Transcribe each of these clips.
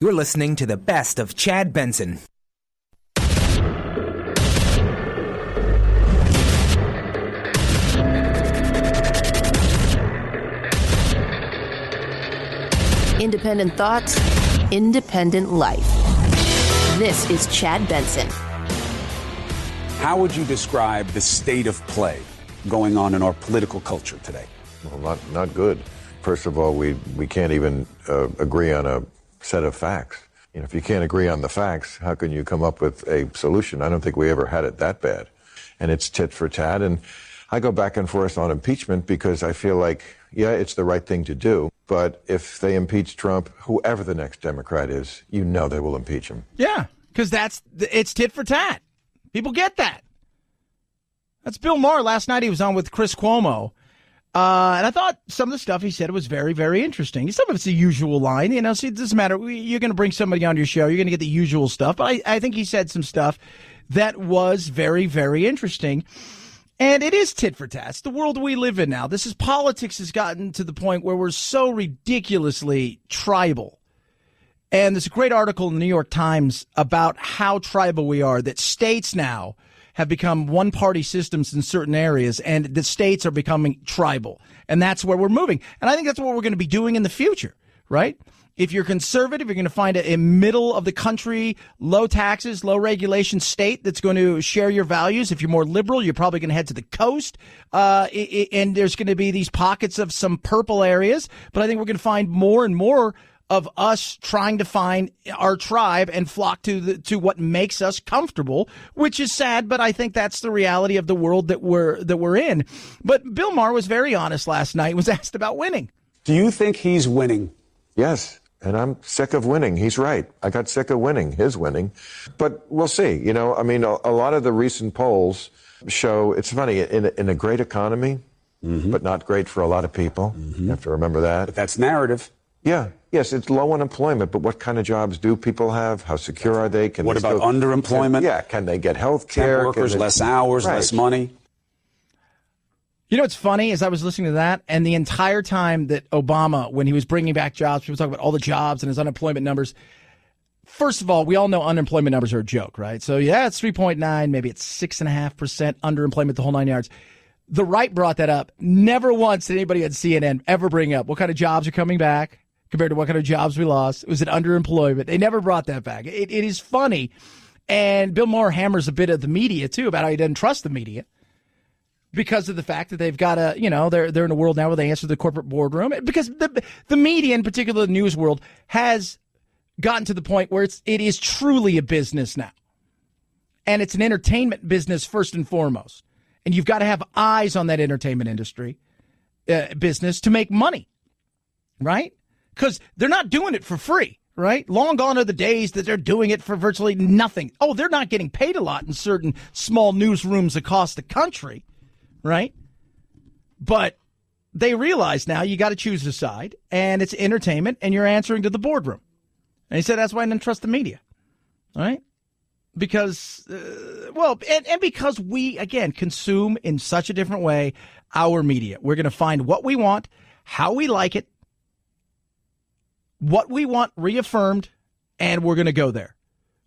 You're listening to the best of Chad Benson. Independent thoughts, independent life. This is Chad Benson. How would you describe the state of play going on in our political culture today? Well, not good. First of all, we can't even agree on a set of facts. You know, if you can't agree on the facts, how can you come up with a solution? I don't think we ever had it that bad. And it's tit for tat. And I go back and forth on impeachment because I feel like, yeah, it's the right thing to do. But if they impeach Trump, whoever the next Democrat is, you know they will impeach him. Yeah, because it's tit for tat. People get that. That's Bill Maher. Last night he was on with Chris Cuomo. And I thought some of the stuff he said was very, very interesting. Some of it's the usual line. You know, see, it doesn't matter. You're going to bring somebody on your show. You're going to get the usual stuff. But I think he said some stuff that was very, very interesting. And it is tit for tat. It's the world we live in now. Politics has gotten to the point where we're so ridiculously tribal. And there's a great article in the New York Times about how tribal we are, that states now have become one-party systems in certain areas, and the states are becoming tribal. And that's where we're moving. And I think that's what we're going to be doing in the future, right? If you're conservative, you're going to find a middle of the country, low taxes, low regulation state that's going to share your values. If you're more liberal, you're probably going to head to the coast. And there's going to be these pockets of some purple areas. But I think we're going to find more and more of us trying to find our tribe and flock to what makes us comfortable, which is sad, but I think that's the reality of the world that we're in. But Bill Maher was very honest last night, was asked about winning. Do you think he's winning? Yes, and I'm sick of winning. He's right. I got sick of winning, his winning. But we'll see. You know, I mean, a lot of the recent polls show, it's funny, in a great economy, but not great for a lot of people. You have to remember that. But that's narrative. Yeah. Yes, it's low unemployment, but what kind of jobs do people have? How secure are they? What about underemployment? Can they get health care? Temp workers, less hours, less money. You know what's funny is I was listening to that, and the entire time that Obama, when he was bringing back jobs, people talk about all the jobs and his unemployment numbers. First of all, we all know unemployment numbers are a joke, right? So, yeah, it's 3.9, maybe it's 6.5% underemployment, the whole 9 yards. The right brought that up. Never once did anybody on CNN ever bring up what kind of jobs are coming back compared to what kind of jobs we lost. Was it underemployment? They never brought that back. It is funny. And Bill Maher hammers a bit of the media, too, about how he doesn't trust the media because of the fact that they've got to, you know, they're in a world now where they answer the corporate boardroom. Because the media, in particular the news world, has gotten to the point where it is truly a business now. And it's an entertainment business first and foremost. And you've got to have eyes on that entertainment industry business to make money, right? Because they're not doing it for free, right? Long gone are the days that they're doing it for virtually nothing. Oh, they're not getting paid a lot in certain small newsrooms across the country, right? But they realize now you got to choose a side, and it's entertainment, and you're answering to the boardroom. And he said that's why I didn't trust the media, all right? Because, and because we, again, consume in such a different way our media. We're going to find what we want, how we like it, what we want reaffirmed, and we're going to go there.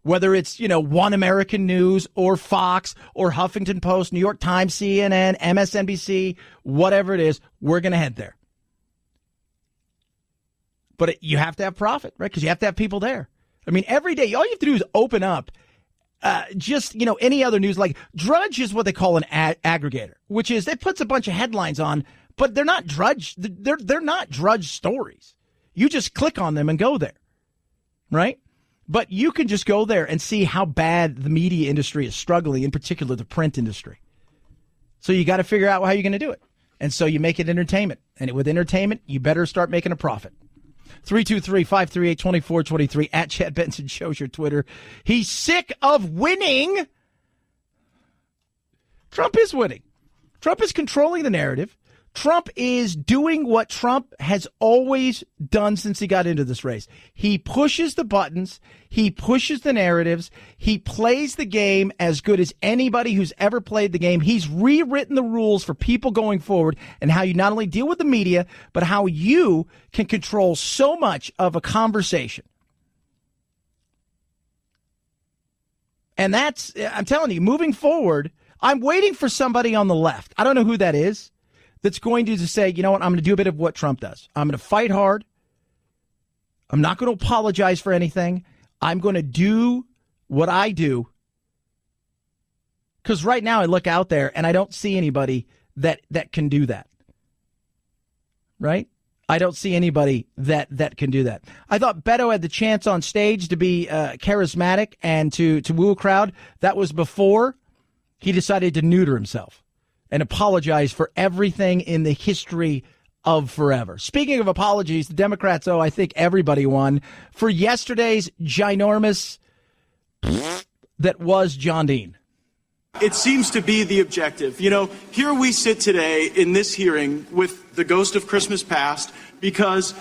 Whether it's, you know, One American News or Fox or Huffington Post, New York Times, CNN, MSNBC, whatever it is, we're going to head there. But you have to have profit, right? Because you have to have people there. I mean, every day, all you have to do is open up just, you know, any other news. Like Drudge is what they call an aggregator, which is it puts a bunch of headlines on, but they're not Drudge. They're not Drudge stories. You just click on them and go there, right? But you can just go there and see how bad the media industry is struggling, in particular the print industry. So you got to figure out how you're going to do it. And so you make it entertainment. And with entertainment, you better start making a profit. 323-538-2423 at Chad Benson shows your Twitter. He's sick of winning. Trump is winning. Trump is controlling the narrative. Trump is doing what Trump has always done since he got into this race. He pushes the buttons. He pushes the narratives. He plays the game as good as anybody who's ever played the game. He's rewritten the rules for people going forward and how you not only deal with the media, but how you can control so much of a conversation. And that's, I'm telling you, moving forward, I'm waiting for somebody on the left. I don't know who that is that's going to just say, you know what, I'm going to do a bit of what Trump does. I'm going to fight hard. I'm not going to apologize for anything. I'm going to do what I do. Because right now I look out there and I don't see anybody that can do that. Right? I don't see anybody that can do that. I thought Beto had the chance on stage to be charismatic and to woo a crowd. That was before he decided to neuter himself and apologize for everything in the history of forever. Speaking of apologies, the Democrats owe, I think, everybody one for yesterday's ginormous that was John Dean. It seems to be the objective. You know, here we sit today in this hearing with the ghost of Christmas past because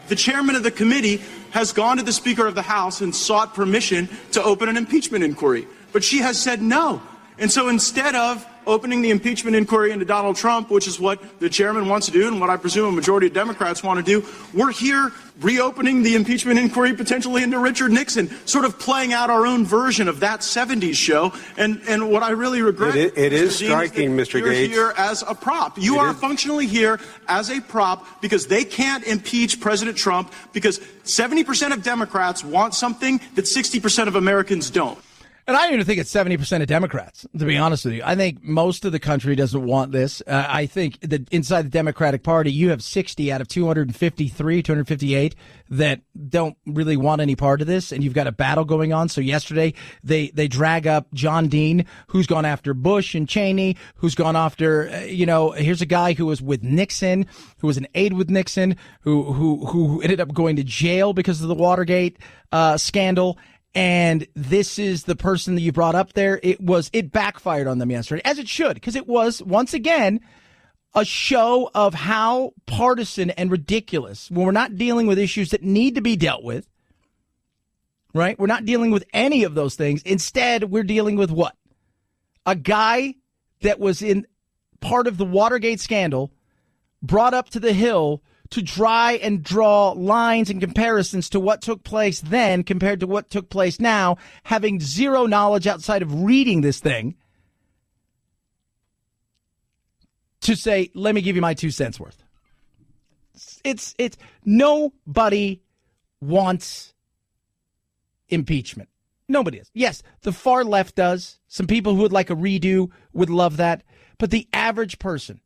the chairman of the committee has gone to the Speaker of the House and sought permission to open an impeachment inquiry. But she has said no. And so instead of opening the impeachment inquiry into Donald Trump, which is what the chairman wants to do and what I presume a majority of Democrats want to do, we're here reopening the impeachment inquiry potentially into Richard Nixon, sort of playing out our own version of that 70s show. And what I really regret it is striking, Mr. You're Gates. here as a prop. You are functionally here as a prop because they can't impeach President Trump because 70% of Democrats want something that 60% of Americans don't. And I don't even think it's 70% of Democrats, to be honest with you. I think most of the country doesn't want this. I think that inside the Democratic Party, you have 60 out of 253, 258 that don't really want any part of this. And you've got a battle going on. So yesterday, they drag up John Dean, who's gone after Bush and Cheney, who's gone after, here's a guy who was with Nixon, who was an aide with Nixon, who ended up going to jail because of the Watergate scandal. And this is the person that you brought up there. It backfired on them yesterday, as it should, because it was, once again, a show of how partisan and ridiculous when we're not dealing with issues that need to be dealt with, right? We're not dealing with any of those things. Instead, we're dealing with what? A guy that was in part of the Watergate scandal brought up to the Hill to try and draw lines and comparisons to what took place then compared to what took place now, having zero knowledge outside of reading this thing, to say, let me give you my 2 cents worth. It's nobody wants impeachment. Nobody does. Yes, the far left does. Some people who would like a redo would love that. But the average person,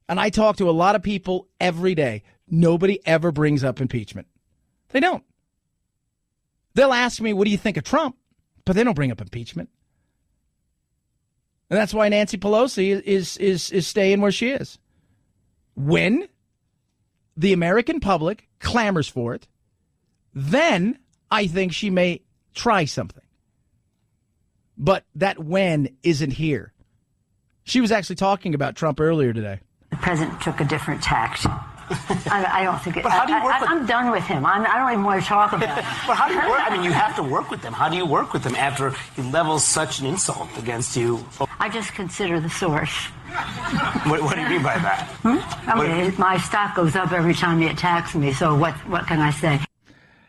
and I talk to a lot of people every day, nobody ever brings up impeachment. They don't. They'll ask me, what do you think of Trump? But they don't bring up impeachment. And that's why Nancy Pelosi is staying where she is. When the American public clamors for it, then I think she may try something. But that when isn't here. She was actually talking about Trump earlier today. The president took a different tact. I don't think it. But how do you work with I'm done with him. I don't even want to talk about it. But how do you work? I mean, you have to work with them. How do you work with them after he levels such an insult against you? I just consider the source. What do you mean by that? My stock goes up every time he attacks me, so what can I say?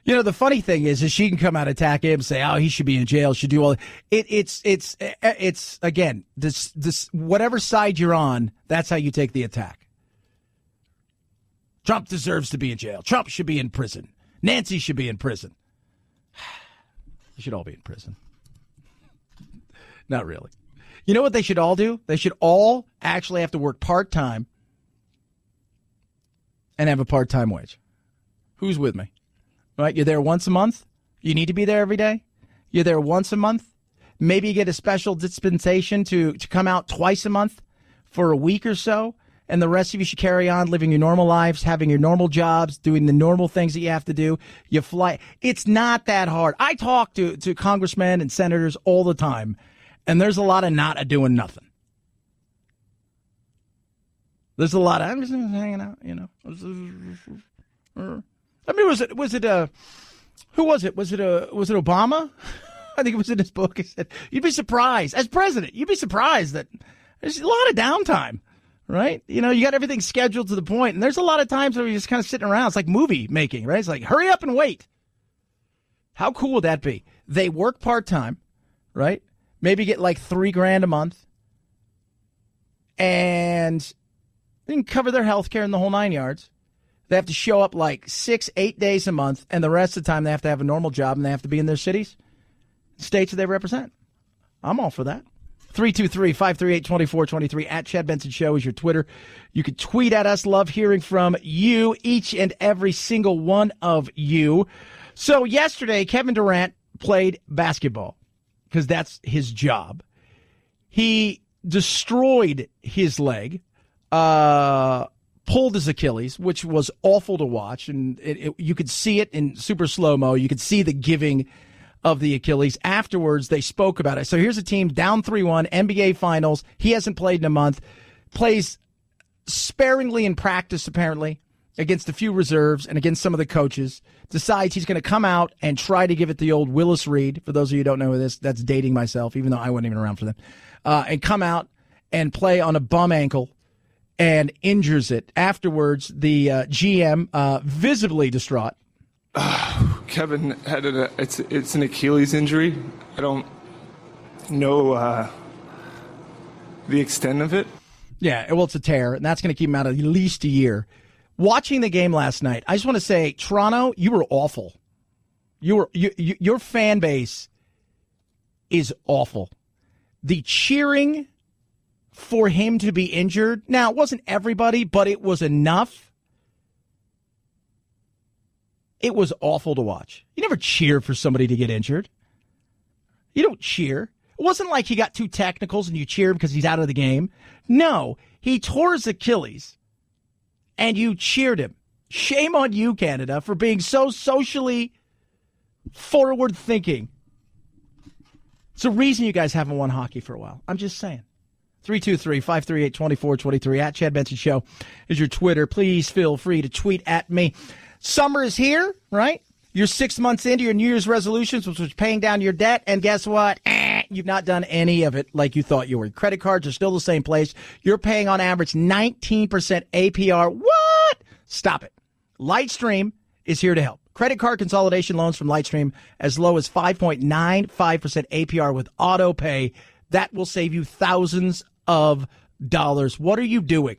You know, the funny thing is she can come out, attack him, say, oh, he should be in jail, should do all. It's again, this whatever side you're on, that's how you take the attack. Trump deserves to be in jail. Trump should be in prison. Nancy should be in prison. They should all be in prison. Not really. You know what they should all do? They should all actually have to work part-time and have a part-time wage. Who's with me? Right? You're there once a month. You need to be there every day. You're there once a month. Maybe you get a special dispensation to come out twice a month for a week or so. And the rest of you should carry on living your normal lives, having your normal jobs, doing the normal things that you have to do. You fly. It's not that hard. I talk to congressmen and senators all the time, and there's a lot of not doing nothing. There's a lot of, I'm just hanging out, you know. I mean, was it who was it? Was it Obama? I think it was in his book. He said, you'd be surprised, as president, you'd be surprised that there's a lot of downtime. Right? You know, you got everything scheduled to the point, and there's a lot of times where you're just kind of sitting around. It's like movie making, right? It's like, hurry up and wait. How cool would that be? They work part-time, right? maybe get like $3,000 a month, and they can cover their health care in the whole 9 yards. They have to show up like 6-8 days a month, and the rest of the time they have to have a normal job, and they have to be in their cities, states that they represent. I'm all for that. 323-538-2423 at Chad Benson Show is your Twitter. You can tweet at us. Love hearing from you, each and every single one of you. So yesterday, Kevin Durant played basketball because that's his job. He destroyed his leg, pulled his Achilles, which was awful to watch. And you could see it in super slow-mo. You could see the giving of the Achilles. Afterwards, they spoke about it. So here's a team down 3-1, NBA Finals. He hasn't played in a month. Plays sparingly in practice, apparently, against a few reserves and against some of the coaches. Decides he's going to come out and try to give it the old Willis Reed. For those of you who don't know this, that's dating myself, even though I wasn't even around for them. And come out and play on a bum ankle and injures it. Afterwards, the GM, visibly distraught. Kevin had it's an Achilles injury. I don't know the extent of it. Yeah, well, it's a tear, and that's going to keep him out at least a year. Watching the game last night, I just want to say, Toronto, you were awful. Your fan base is awful. The cheering for him to be injured, now, it wasn't everybody, but it was enough. It was awful to watch. You never cheer for somebody to get injured. You don't cheer. It wasn't like he got 2 technicals and you cheer him because he's out of the game. No, he tore his Achilles and you cheered him. Shame on you, Canada, for being so socially forward-thinking. It's the reason you guys haven't won hockey for a while. I'm just saying. 323-538-2423 at Chad Benson Show is your Twitter. Please feel free to tweet at me. Summer is here, right? You're 6 months into your New Year's resolutions, which was paying down your debt, and guess what? You've not done any of it like you thought you were. Credit cards are still the same place. You're paying on average 19% APR. What? Stop it. Lightstream is here to help. Credit card consolidation loans from Lightstream as low as 5.95% APR with auto pay. That will save you thousands of dollars. What are you doing?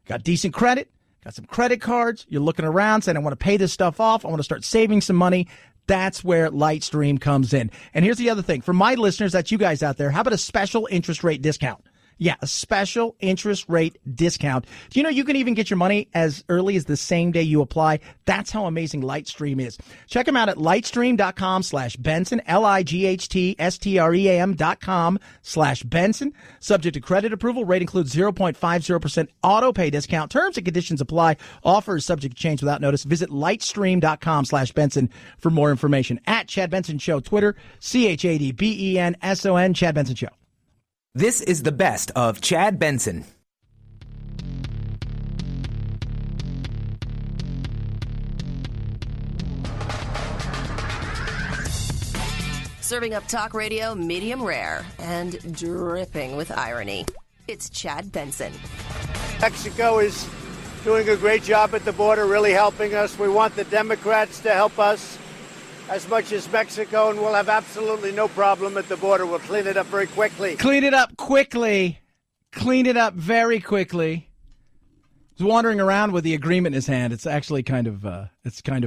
Got decent credit? Got some credit cards. You're looking around saying, I want to pay this stuff off. I want to start saving some money. That's where Lightstream comes in. And here's the other thing. For my listeners, that's you guys out there, how about a special interest rate discount? Yeah, a special interest rate discount. Do you know you can even get your money as early as the same day you apply? That's how amazing Lightstream is. Check them out at lightstream.com/Benson, lightstream.com/Benson. Subject to credit approval. Rate includes 0.50% auto pay discount. Terms and conditions apply. Offers subject to change without notice. Visit lightstream.com/Benson for more information. At Chad Benson Show, Twitter, ChadBenson, Chad Benson Show. This is the best of Chad Benson. Serving up talk radio medium rare and dripping with irony. It's Chad Benson. Mexico is doing a great job at the border, really helping us. We want the Democrats to help us as much as Mexico, and we'll have absolutely no problem at the border. We'll clean it up very quickly. Clean it up quickly. Clean it up very quickly. He's wandering around with the agreement in his hand. It's actually kind of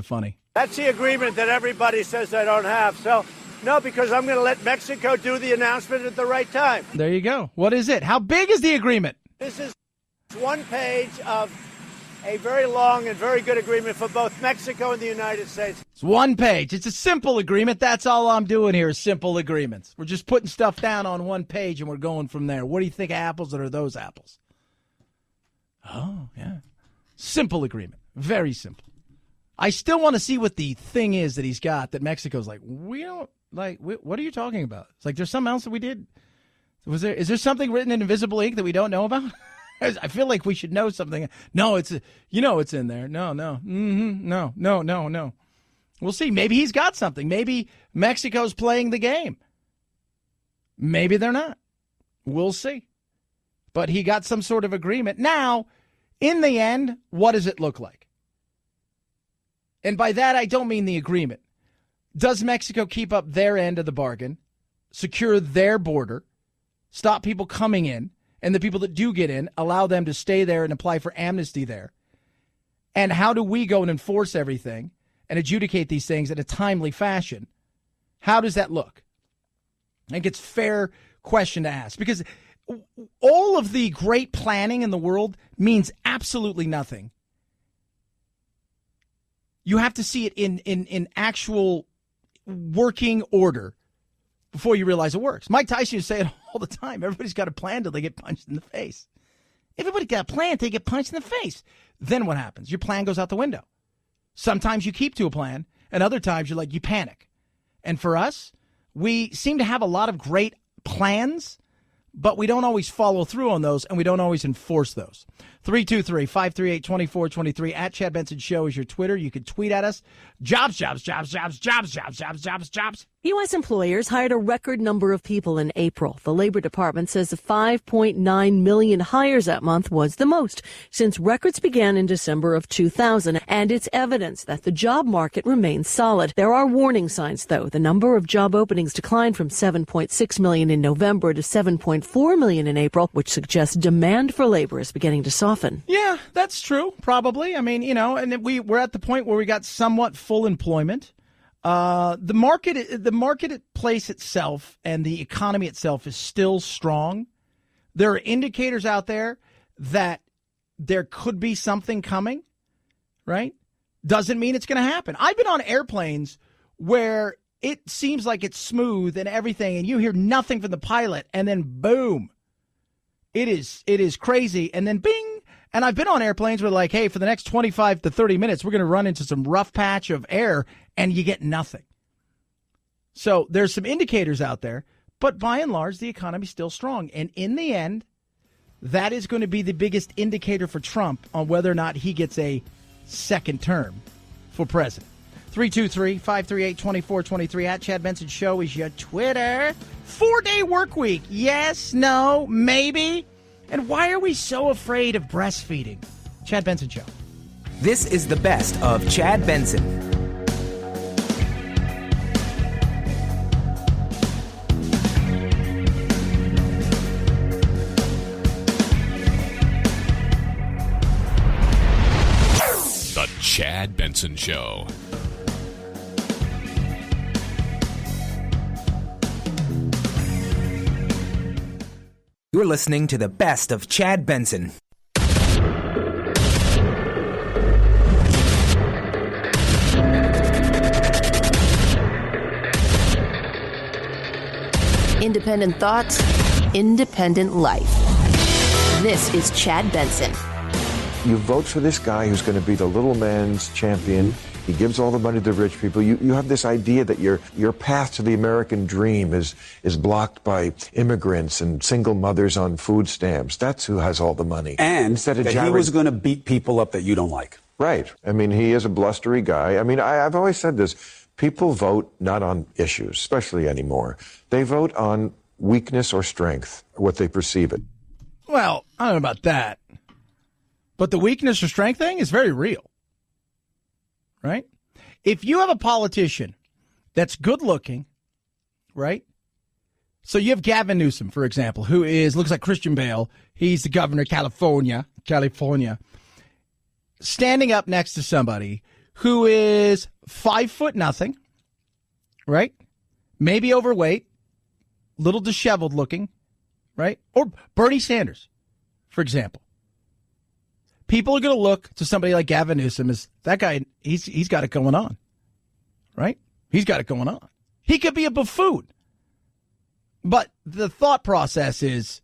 funny. That's the agreement that everybody says I don't have. So, no, because I'm going to let Mexico do the announcement at the right time. There you go. What is it? How big is the agreement? This is one page of a very long and very good agreement for both Mexico and the United States. It's one page. It's a simple agreement. That's all I'm doing here is simple agreements. We're just putting stuff down on one page and we're going from there. What do you think of apples that are those apples? Oh, yeah. Simple agreement. Very simple. I still want to see what the thing is that he's got that Mexico's like, we don't, like, what are you talking about? It's like, there's something else that we did. Is there something written in invisible ink that we don't know about? I feel like we should know something. No, it's in there. No. No. We'll see. Maybe he's got something. Maybe Mexico's playing the game. Maybe they're not. We'll see. But he got some sort of agreement. Now, in the end, what does it look like? And by that, I don't mean the agreement. Does Mexico keep up their end of the bargain secure their border, stop people coming in, and the people that do get in, allow them to stay there and apply for amnesty there? And how do we go and enforce everything and adjudicate these things in a timely fashion? How does that look? I think it's a fair question to ask, because all of the great planning in the world means absolutely nothing. You have to see it in actual working order before you realize it works. Mike Tyson used to say it all the time. Everybody's got a plan till they get punched in the face. Everybody got a plan till they get punched in the face. Then what happens? Your plan goes out the window. Sometimes you keep to a plan, and other times you panic. And for us, we seem to have a lot of great plans, but we don't always follow through on those, and we don't always enforce those. 323-538-2423 at Chad Benson Show is your Twitter. You can tweet at us. Jobs. U.S. employers hired a record number of people in April. The Labor Department says 5.9 million hires that month was the most since records began in December of 2000, and it's evidence that the job market remains solid. There are warning signs, though. The number of job openings declined from 7.6 million in November to 7.4 million in April, which suggests demand for labor is beginning to soften. Yeah, that's true, probably. I mean, and we're at the point where we got somewhat full employment. The marketplace itself and the economy itself is still strong. There are indicators out there that there could be something coming, right? Doesn't mean it's going to happen. I've been on airplanes where it seems like it's smooth and everything, and you hear nothing from the pilot, and then boom, it is crazy, and then bing. And I've been on airplanes where hey, for the next 25 to 30 minutes, we're going to run into some rough patch of air, and you get nothing. So there's some indicators out there, but by and large, the economy's still strong. And in the end, that is going to be the biggest indicator for Trump on whether or not he gets a second term for president. 323-538-2423 at Chad Benson Show is your Twitter. 4-day work week. Yes, no, maybe. And why are we so afraid of breastfeeding? Chad Benson Show. This is the best of Chad Benson. The Chad Benson Show. You're listening to the best of Chad Benson. Independent thoughts, independent life. This is Chad Benson. You vote for this guy who's going to be the little man's champion. He gives all the money to the rich people. You have this idea that your path to the American dream is blocked by immigrants and single mothers on food stamps. That's who has all the money. And that he was going to beat people up that you don't like. Right. I mean, he is a blustery guy. I mean, I've always said this. People vote not on issues, especially anymore. They vote on weakness or strength, what they perceive it. Well, I don't know about that. But the weakness or strength thing is very real. Right? If you have a politician that's good looking, right? So you have Gavin Newsom, for example, who looks like Christian Bale. He's the governor of California, standing up next to somebody who is 5'0", right? Maybe overweight, little disheveled looking, right? Or Bernie Sanders, for example. People are going to look to somebody like Gavin Newsom as that guy, he's got it going on, right? He's got it going on. He could be a buffoon. But the thought process is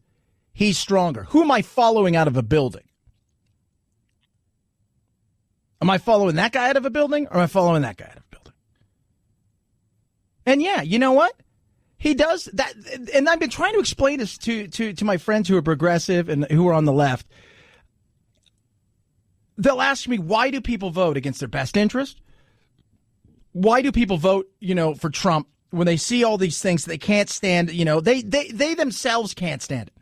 he's stronger. Who am I following out of a building? Am I following that guy out of a building, or am I following that guy out of a building? And yeah, you know what? He does that. And I've been trying to explain this to my friends who are progressive and who are on the left. They'll ask me, why do people vote against their best interest? Why do people vote, for Trump when they see all these things that they can't stand, they themselves can't stand it.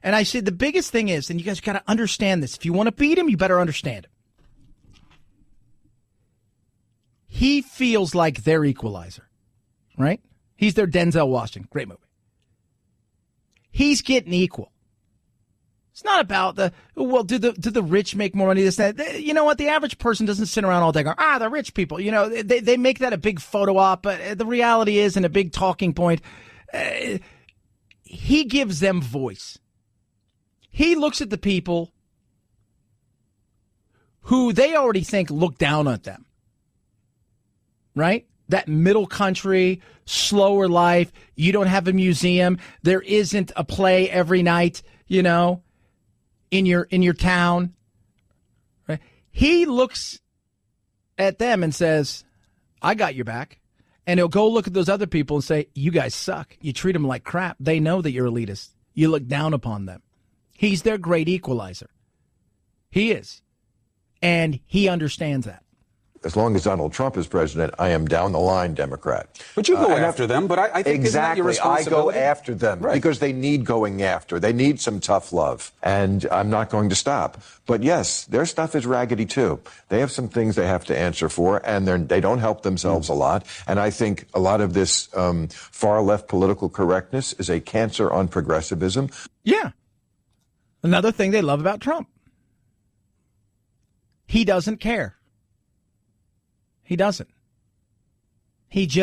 And I said, the biggest thing is, and you guys got to understand this, if you want to beat him, you better understand it. He feels like their equalizer, right? He's their Denzel Washington. Great movie. He's getting equal. It's not about do the rich make more money? This, that. You know what? The average person doesn't sit around all day going, the rich people. You know, they make that a big photo op, but the reality is, and a big talking point, he gives them voice. He looks at the people who they already think look down on them, right? That middle country, slower life. You don't have a museum. There isn't a play every night, you know, in your town. Right? He looks at them and says, I got your back. And he'll go look at those other people and say, you guys suck. You treat them like crap. They know that you're elitist. You look down upon them. He's their great equalizer. He is. And he understands that. As long as Donald Trump is president, I am down the line Democrat. But you go after them, but I think exactly. Isn't that your responsibility? I go after them because they need going after. They need some tough love, and I'm not going to stop. But yes, their stuff is raggedy too. They have some things they have to answer for, and they don't help themselves a lot. And I think a lot of this far left political correctness is a cancer on progressivism. Yeah. Another thing they love about Trump. He doesn't care. He doesn't. He's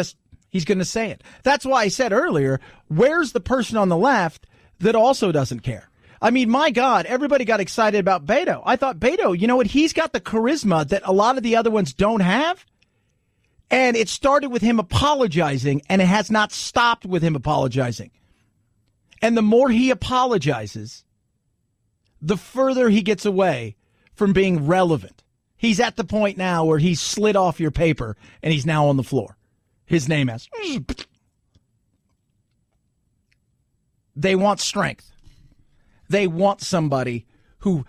going to say it. That's why I said earlier, where's the person on the left that also doesn't care? I mean, my God, everybody got excited about Beto. I thought Beto, you know what? He's got the charisma that a lot of the other ones don't have. And it started with him apologizing, and it has not stopped with him apologizing. And the more he apologizes, the further he gets away from being relevant. He's at the point now where he's slid off your paper and he's now on the floor. His name has. They want strength. They want somebody who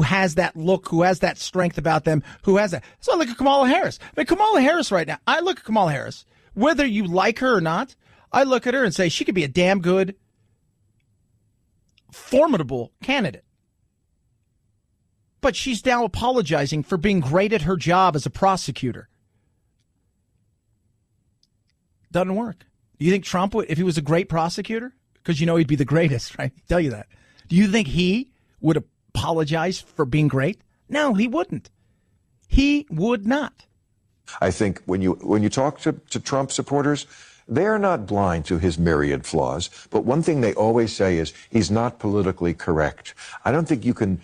has that look, who has that strength about them, who has that. So I look at Kamala Harris. I mean, Kamala Harris right now, I look at Kamala Harris, whether you like her or not, I look at her and say she could be a damn good, formidable candidate. But she's now apologizing for being great at her job as a prosecutor. Doesn't work. Do you think Trump would, if he was a great prosecutor? Because you know he'd be the greatest, right? I tell you that. Do you think he would apologize for being great? No, he wouldn't. He would not. I think when you talk to Trump supporters, they are not blind to his myriad flaws. But one thing they always say is he's not politically correct. I don't think you can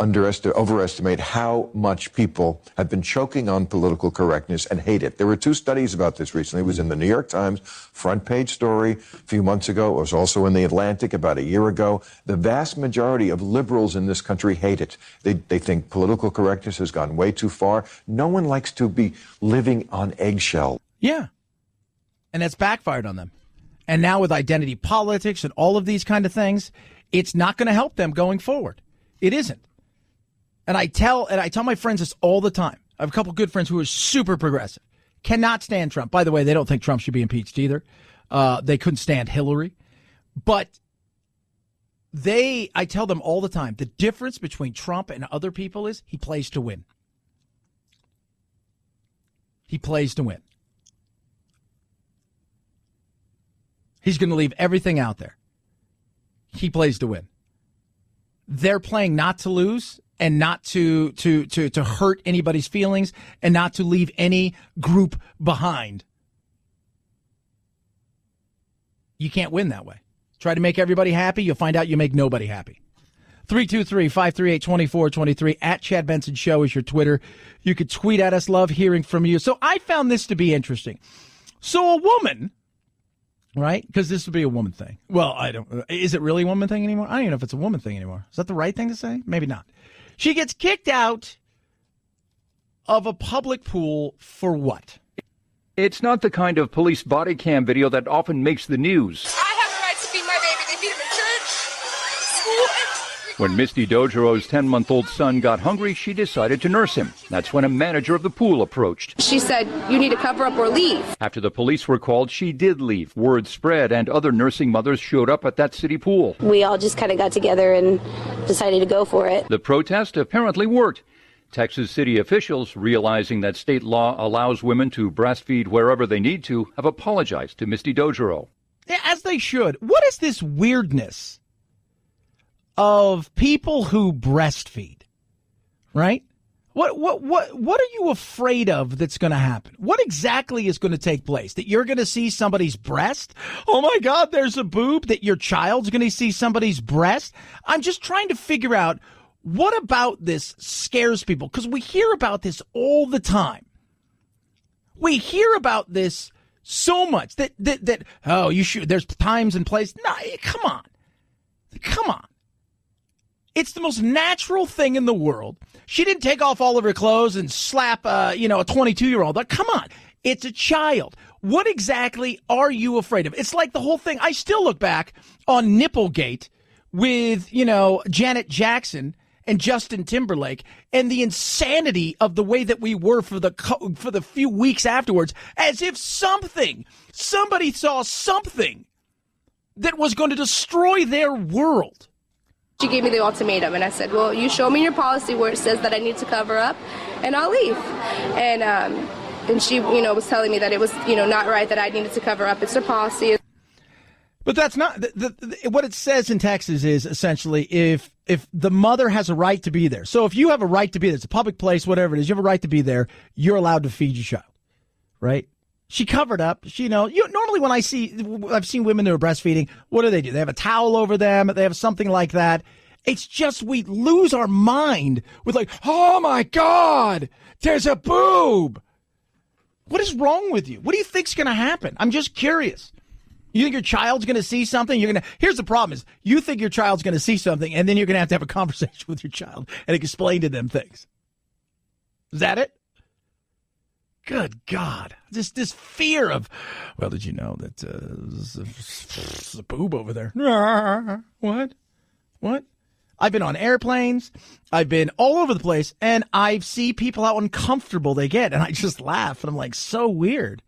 overestimate how much people have been choking on political correctness and hate it. There were 2 studies about this recently. It was in the New York Times front page story a few months ago. It was also in the Atlantic about a year ago. The vast majority of liberals in this country hate it. They think political correctness has gone way too far. No one likes to be living on eggshell. Yeah. And that's backfired on them. And now with identity politics and all of these kind of things, it's not going to help them going forward. It isn't. And I tell my friends this all the time. I have a couple good friends who are super progressive. Cannot stand Trump. By the way, they don't think Trump should be impeached either. They couldn't stand Hillary. But I tell them all the time, the difference between Trump and other people is he plays to win. He plays to win. He's going to leave everything out there. He plays to win. They're playing not to lose and not to hurt anybody's feelings and not to leave any group behind. You can't win that way. Try to make everybody happy, you'll find out you make nobody happy. 323-538-2423 at Chad Benson Show is your Twitter. You could tweet at us. Love hearing from you. So I found this to be interesting. So a woman, right? Because this would be a woman thing. Well, is it really a woman thing anymore? I don't even know if it's a woman thing anymore. Is that the right thing to say? Maybe not. She gets kicked out of a public pool for what? It's not the kind of police body cam video that often makes the news. I have the right to feed my baby. They feed him in church, school. When Misty Dojero's 10-month-old son got hungry, she decided to nurse him. That's when a manager of the pool approached. She said, you need to cover up or leave. After the police were called, she did leave. Word spread, and other nursing mothers showed up at that city pool. We all just kind of got together and decided to go for it. The protest apparently worked. Texas city officials, realizing that state law allows women to breastfeed wherever they need to, have apologized to Misty Dojero. Yeah, as they should. What is this weirdness of people who breastfeed, right? What are you afraid of that's going to happen? What exactly is going to take place? That you're going to see somebody's breast? Oh my God, there's a boob. That your child's going to see somebody's breast? I'm just trying to figure out what about this scares people, because we hear about this all the time. We hear about this so much that oh, you should, there's times and places. No, come on. It's the most natural thing in the world. She didn't take off all of her clothes and slap, a 22-year-old. Like, come on. It's a child. What exactly are you afraid of? It's like the whole thing. I still look back on Nipplegate with, Janet Jackson and Justin Timberlake and the insanity of the way that we were for the few weeks afterwards, as if somebody saw something that was going to destroy their world. She gave me the ultimatum, and I said, well, you show me your policy where it says that I need to cover up, and I'll leave. And she, was telling me that it was, not right, that I needed to cover up. It's her policy. But that's not what it says in Texas is essentially if the mother has a right to be there. So if you have a right to be there, it's a public place, whatever it is, you have a right to be there, you're allowed to feed your child, right? She covered up. Normally when I've seen women who are breastfeeding, what do? They have a towel over them. They have something like that. It's just we lose our mind with like, oh my God, there's a boob. What is wrong with you? What do you think's going to happen? I'm just curious. You think your child's going to see something? Here's the problem is you think your child's going to see something, and then you're going to have a conversation with your child and explain to them things. Is that it? Good God. This fear of, well, did you know that there's a boob over there? What? I've been on airplanes. I've been all over the place, and I see people how uncomfortable they get, and I just laugh, and I'm like, so weird,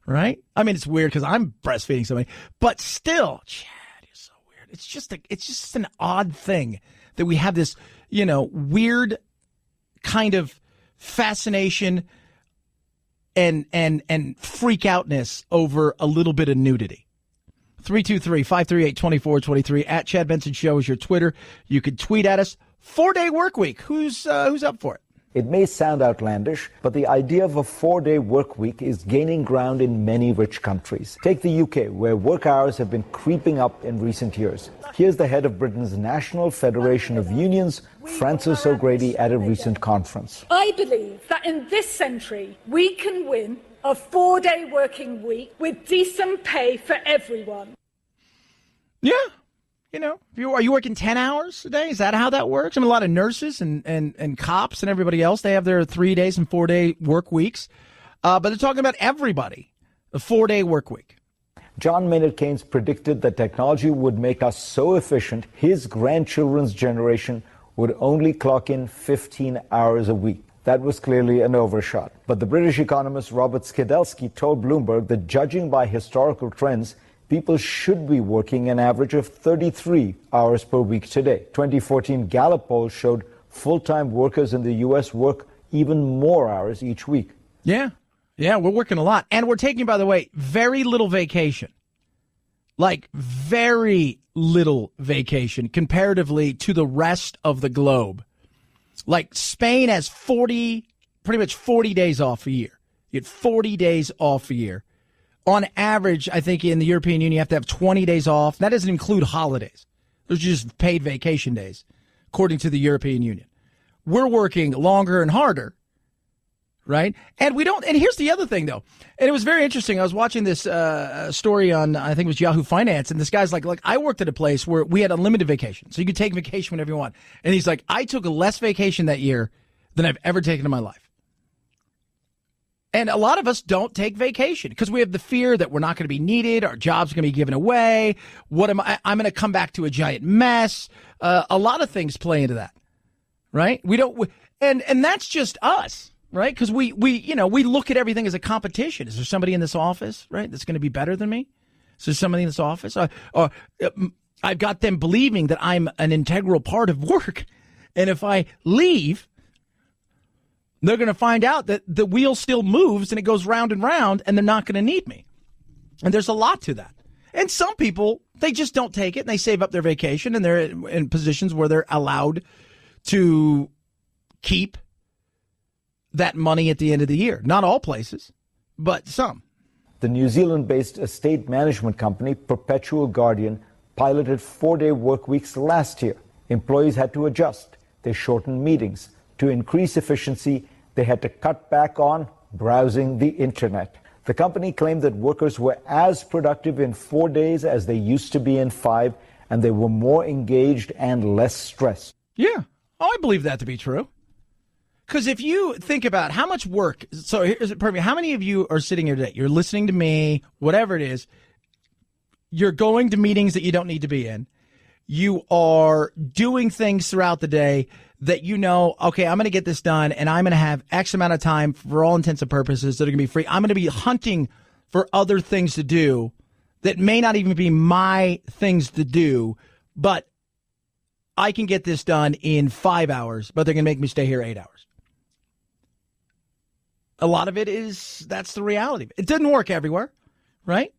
right? I mean, it's weird because I'm breastfeeding somebody, but still, Chad, you're so weird. It's just an odd thing that we have this, weird kind of fascination and freak outness over a little bit of nudity. 323-538-2423 at Chad Benson Show is your Twitter. You could tweet at us. 4-day work week. Who's up for it? It may sound outlandish, but the idea of a 4-day work week is gaining ground in many rich countries. Take the UK, where work hours have been creeping up in recent years. Here's the head of Britain's National Federation of Unions, Frances O'Grady, at a recent conference. I believe that in this century, we can win a 4-day working week with decent pay for everyone. Yeah. Are you working 10 hours a day? Is that how that works? I mean, a lot of nurses and cops and everybody else, they have their 3 days and 4-day work weeks. But they're talking about everybody, a 4-day work week. John Maynard Keynes predicted that technology would make us so efficient, his grandchildren's generation would only clock in 15 hours a week. That was clearly an overshot. But the British economist Robert Skidelsky told Bloomberg that judging by historical trends, people should be working an average of 33 hours per week today. 2014 Gallup poll showed full-time workers in the U.S. work even more hours each week. Yeah, we're working a lot. And we're taking, by the way, very little vacation. Like very little vacation comparatively to the rest of the globe. Like Spain has pretty much 40 days off a year. You get 40 days off a year. On average, I think in the European Union, you have to have 20 days off. That doesn't include holidays. Those are just paid vacation days, according to the European Union. We're working longer and harder, right? And here's the other thing, though. And it was very interesting. I was watching this story on, I think it was Yahoo Finance, and this guy's like, look, I worked at a place where we had unlimited vacation. So you could take vacation whenever you want. And he's like, I took less vacation that year than I've ever taken in my life. And a lot of us don't take vacation because we have the fear that we're not going to be needed. Our jobs are going to be given away. I'm going to come back to a giant mess. A lot of things play into that, right? And that's just us, right? Because we look at everything as a competition. Is there somebody in this office, right, that's going to be better than me? Is there somebody in this office? I've got them believing that I'm an integral part of work. And if I leave, they're going to find out that the wheel still moves and it goes round and round and they're not going to need me. And there's a lot to that. And some people, they just don't take it and they save up their vacation and they're in positions where they're allowed to keep that money at the end of the year. Not all places, but some. The New Zealand-based estate management company, Perpetual Guardian, piloted 4-day work weeks last year. Employees had to adjust. They shortened meetings. To increase efficiency, they had to cut back on browsing the internet. The company claimed that workers were as productive in 4 days as they used to be in 5, and they were more engaged and less stressed. Yeah. Oh, I believe that to be true. Because if you think about how much work, so here's perfect. How many of you are sitting here today? You're listening to me, whatever it is. You're going to meetings that you don't need to be in. You are doing things throughout the day that you know, okay, I'm going to get this done and I'm going to have X amount of time for all intents and purposes that are going to be free. I'm going to be hunting for other things to do that may not even be my things to do, but I can get this done in 5 hours, but they're going to make me stay here 8 hours. A lot of it is, that's the reality. It doesn't work everywhere, right?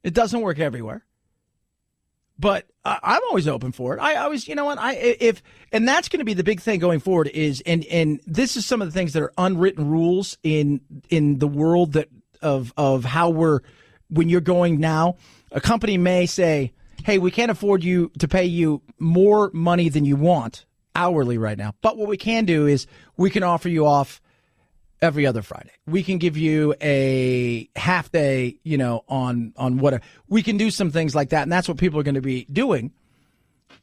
It doesn't work everywhere. But I'm always open for it. I always, you know what, and that's going to be the big thing going forward is, and this is some of the things that are unwritten rules in the world that of how when you're going now, a company may say, hey, we can't afford you to pay you more money than you want hourly right now. But what we can do is we can offer you off every other Friday. We can give you a half day, on whatever. We can do some things like that, and that's what people are going to be doing.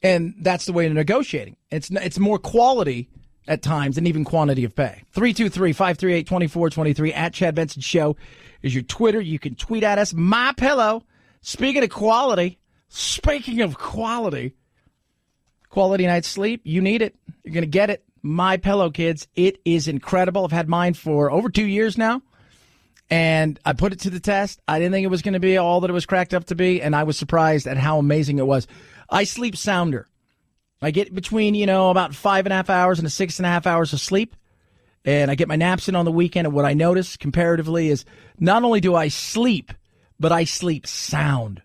And that's the way to negotiating. It's more quality at times than even quantity of pay. 323-538-2423 at Chad Benson Show is your Twitter. You can tweet at us. My Pillow. Speaking of quality night's sleep, you need it. You're going to get it. My Pillow, kids. It is incredible. I've had mine for over 2 years now, and I put it to the test. I didn't think it was going to be all that it was cracked up to be, and I was surprised at how amazing it was. I sleep sounder. I get between, about 5.5 hours and 6.5 hours of sleep, and I get my naps in on the weekend, and what I notice comparatively is not only do I sleep, but I sleep sound,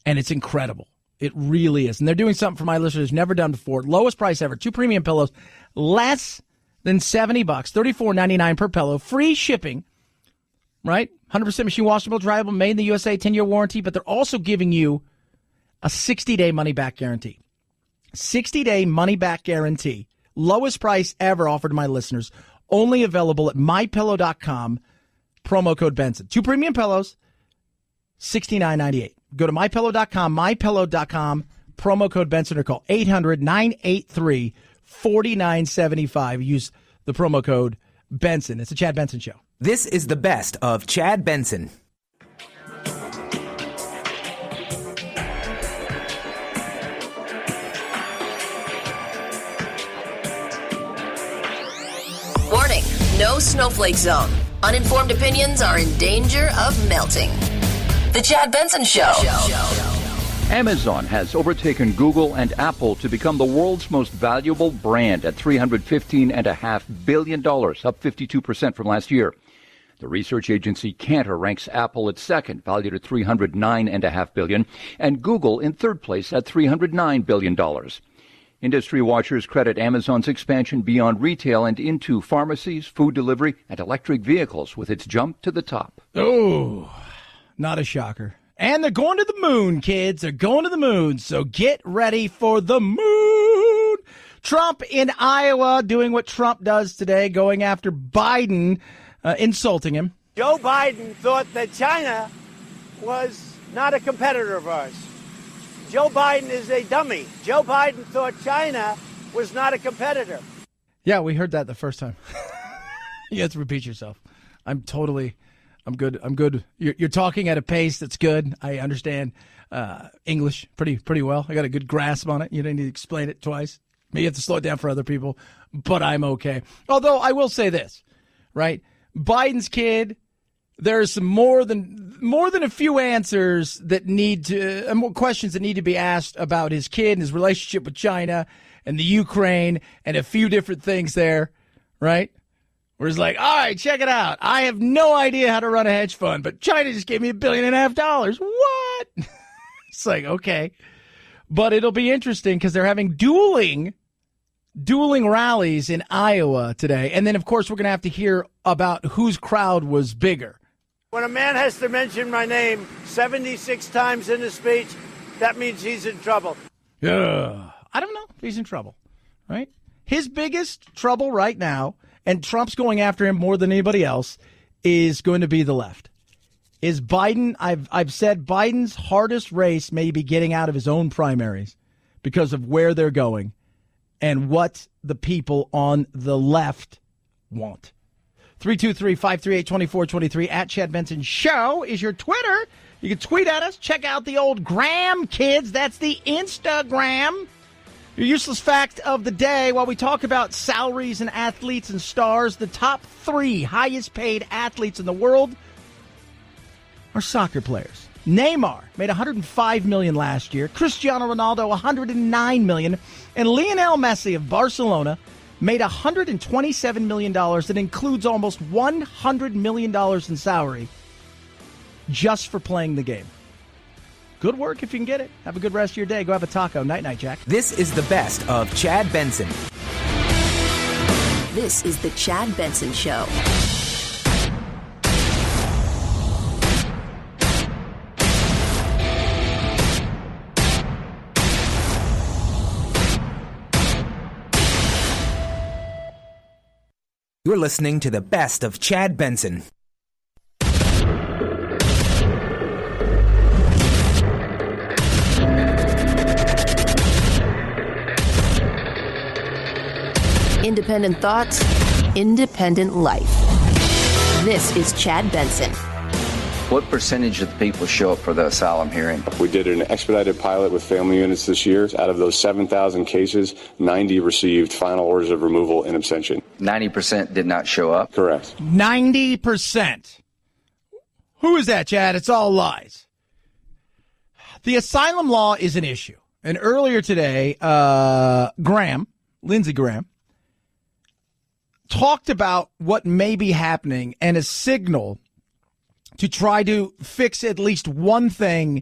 and it's incredible. It really is. And they're doing something for my listeners never done before. Lowest price ever. 2 premium pillows. Less than $70. $34.99 per pillow. Free shipping. Right? 100% machine washable, dryable, made in the USA, 10-year warranty. But they're also giving you a 60-day money-back guarantee. 60-day money-back guarantee. Lowest price ever offered to my listeners. Only available at mypillow.com. Promo code Benson. 2 premium pillows. $69.98. Go to mypillow.com, mypillow.com, promo code Benson, or call 800-983-4975. Use the promo code Benson. It's the Chad Benson Show. This is the best of Chad Benson. Warning, no snowflake zone. Uninformed opinions are in danger of melting. The Chad Benson Show. Amazon has overtaken Google and Apple to become the world's most valuable brand at $315.5 billion, up 52% from last year. The research agency Kantar ranks Apple at second, valued at $309.5 billion, and Google in third place at $309 billion. Industry watchers credit Amazon's expansion beyond retail and into pharmacies, food delivery, and electric vehicles with its jump to the top. Oh, not a shocker. And they're going to the moon, kids. They're going to the moon. So get ready for the moon. Trump in Iowa doing what Trump does today, going after Biden, insulting him. Joe Biden thought that China was not a competitor of ours. Joe Biden is a dummy. Joe Biden thought China was not a competitor. Yeah, we heard that the first time. You have to repeat yourself. I'm good. You're talking at a pace that's good. I understand English pretty well. I got a good grasp on it. You don't need to explain it twice. Maybe you have to slow it down for other people, but I'm okay. Although I will say this, right? Biden's kid, there's some more than a few answers that need to, more questions that need to be asked about his kid and his relationship with China and the Ukraine and a few different things there, right? Where it's like, all right, check it out. I have no idea how to run a hedge fund, but China just gave me $1.5 billion. What? It's like, okay. But it'll be interesting because they're having dueling rallies in Iowa today. And then, of course, we're going to have to hear about whose crowd was bigger. When a man has to mention my name 76 times in a speech, that means he's in trouble. Yeah. I don't know if he's in trouble, right? His biggest trouble right now, and Trump's going after him more than anybody else, is going to be the left. Is Biden, I've said Biden's hardest race may be getting out of his own primaries because of where they're going and what the people on the left want. 323-538-2423 at Chad Benson Show is your Twitter. You can tweet at us. Check out the old gram, kids. That's the Instagram. Your useless fact of the day, while we talk about salaries and athletes and stars, the top 3 highest paid athletes in the world are soccer players. Neymar made $105 million last year. Cristiano Ronaldo, $109 million. And Lionel Messi of Barcelona made $127 million. That includes almost $100 million in salary just for playing the game. Good work if you can get it. Have a good rest of your day. Go have a taco. Night-night, Jack. This is the best of Chad Benson. This is the Chad Benson Show. You're listening to the best of Chad Benson. Independent thoughts, independent life. This is Chad Benson. What percentage of the people show up for the asylum hearing? We did an expedited pilot with family units this year. Out of those 7,000 cases, 90 received final orders of removal in absentia. 90% did not show up? Correct. 90%. Who is that, Chad? It's all lies. The asylum law is an issue. And earlier today, Lindsey Graham, talked about what may be happening and a signal to try to fix at least one thing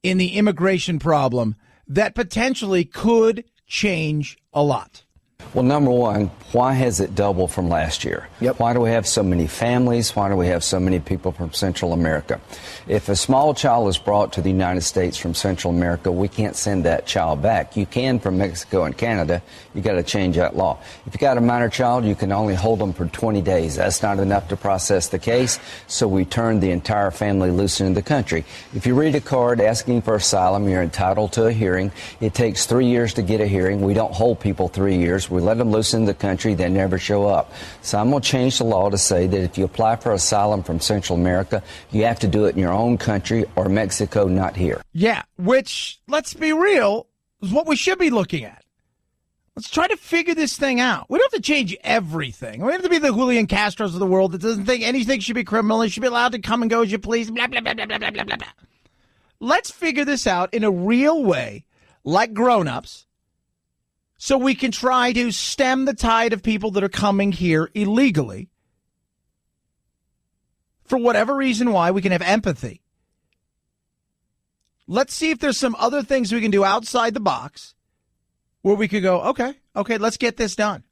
in the immigration problem that potentially could change a lot. Well, number one, why has it doubled from last year? Why do we have so many families? Why do we have so many people from Central America? If a small child is brought to the United States from Central America, we can't send that child back. You can from Mexico and Canada. You got to change that law. If you got a minor child, you can only hold them for 20 days. That's not enough to process the case, so we turn the entire family loose in the country. If you read a card asking for asylum, you're entitled to a hearing. It takes 3 years to get a hearing. We don't hold people 3 years. We let them loose in the country, they never show up. So I'm going to change the law to say that if you apply for asylum from Central America, you have to do it in your own country or Mexico, not here. Yeah, which, let's be real, is what we should be looking at. Let's try to figure this thing out. We don't have to change everything. We don't have to be the Julian Castros of the world that doesn't think anything should be criminal and should be allowed to come and go as you please, blah, blah, blah, blah, blah, blah, blah, blah. Let's figure this out in a real way, like grown-ups, so we can try to stem the tide of people that are coming here illegally. For whatever reason why, we can have empathy. Let's see if there's some other things we can do outside the box where we could go, okay, let's get this done.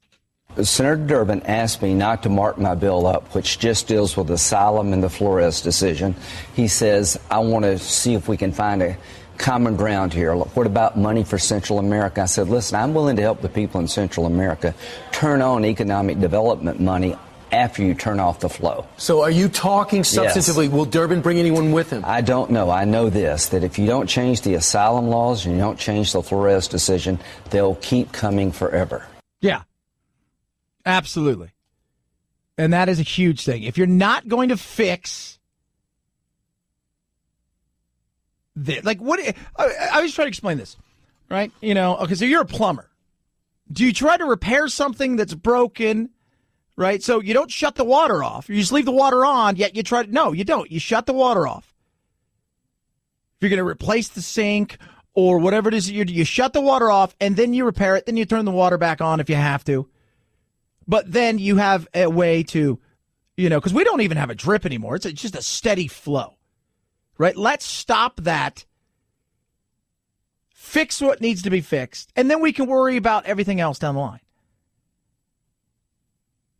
Senator Durbin asked me not to mark my bill up, which just deals with asylum and the Flores decision. He says, I want to see if we can find a common ground here. What about money for Central America? I said, listen, I'm willing to help the people in Central America turn on economic development money after you turn off the flow. So are you talking substantively? Yes. Will Durbin bring anyone with him? I don't know. I know this, that if you don't change the asylum laws and you don't change the Flores decision, they'll keep coming forever. Yeah, absolutely. And that is a huge thing. If you're not going to fix like what I was trying to explain this, right? Okay, so you're a plumber. Do you try to repair something that's broken, right? So you don't shut the water off. You just leave the water on, yet you try to, no, you don't. You shut the water off. If you're going to replace the sink or whatever it is that you shut the water off and then you repair it, then you turn the water back on if you have to. But then you have a way to, because we don't even have a drip anymore. It's just a steady flow. Right? Let's stop that fix what needs to be fixed, and then we can worry about everything else down the line.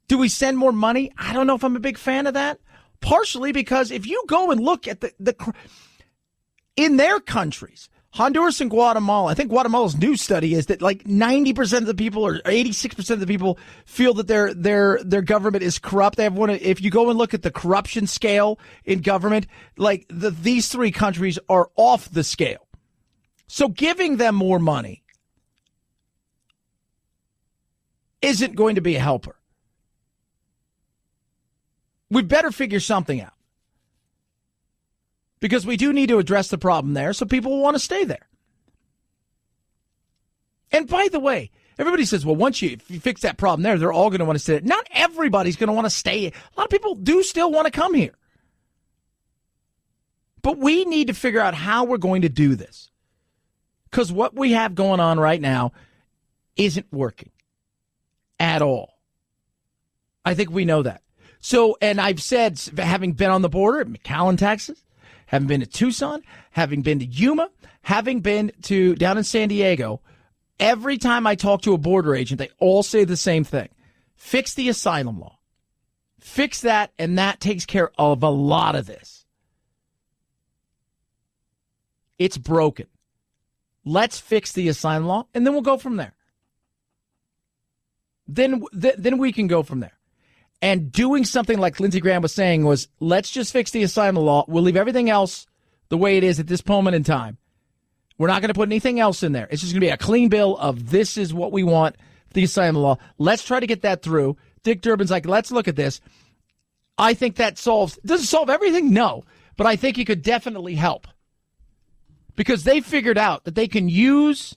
Do we send more money? I don't know if I'm a big fan of that. Partially because if you go and look at the in their countries, Honduras and Guatemala, I think Guatemala's new study is that like 90% of the people or 86% of the people feel that their government is corrupt. They have if you go and look at the corruption scale in government, like these three countries are off the scale. So giving them more money isn't going to be a helper. We better figure something out. Because we do need to address the problem there so people will want to stay there. And by the way, everybody says, well, once you fix that problem there, they're all going to want to stay there. Not everybody's going to want to stay. A lot of people do still want to come here. But we need to figure out how we're going to do this. Because what we have going on right now isn't working at all. I think we know that. So, and I've said, having been on the border at McAllen, Texas, having been to Tucson, having been to Yuma, having been to down in San Diego, every time I talk to a border agent, they all say the same thing. Fix the asylum law. Fix that, and that takes care of a lot of this. It's broken. Let's fix the asylum law, and then we'll go from there. Then we can go from there. And doing something like Lindsey Graham was saying was, let's just fix the asylum law. We'll leave everything else the way it is at this moment in time. We're not going to put anything else in there. It's just going to be a clean bill of this is what we want, the asylum law. Let's try to get that through. Dick Durbin's like, let's look at this. I think that doesn't solve everything? No. But I think it could definitely help. Because they figured out that they can use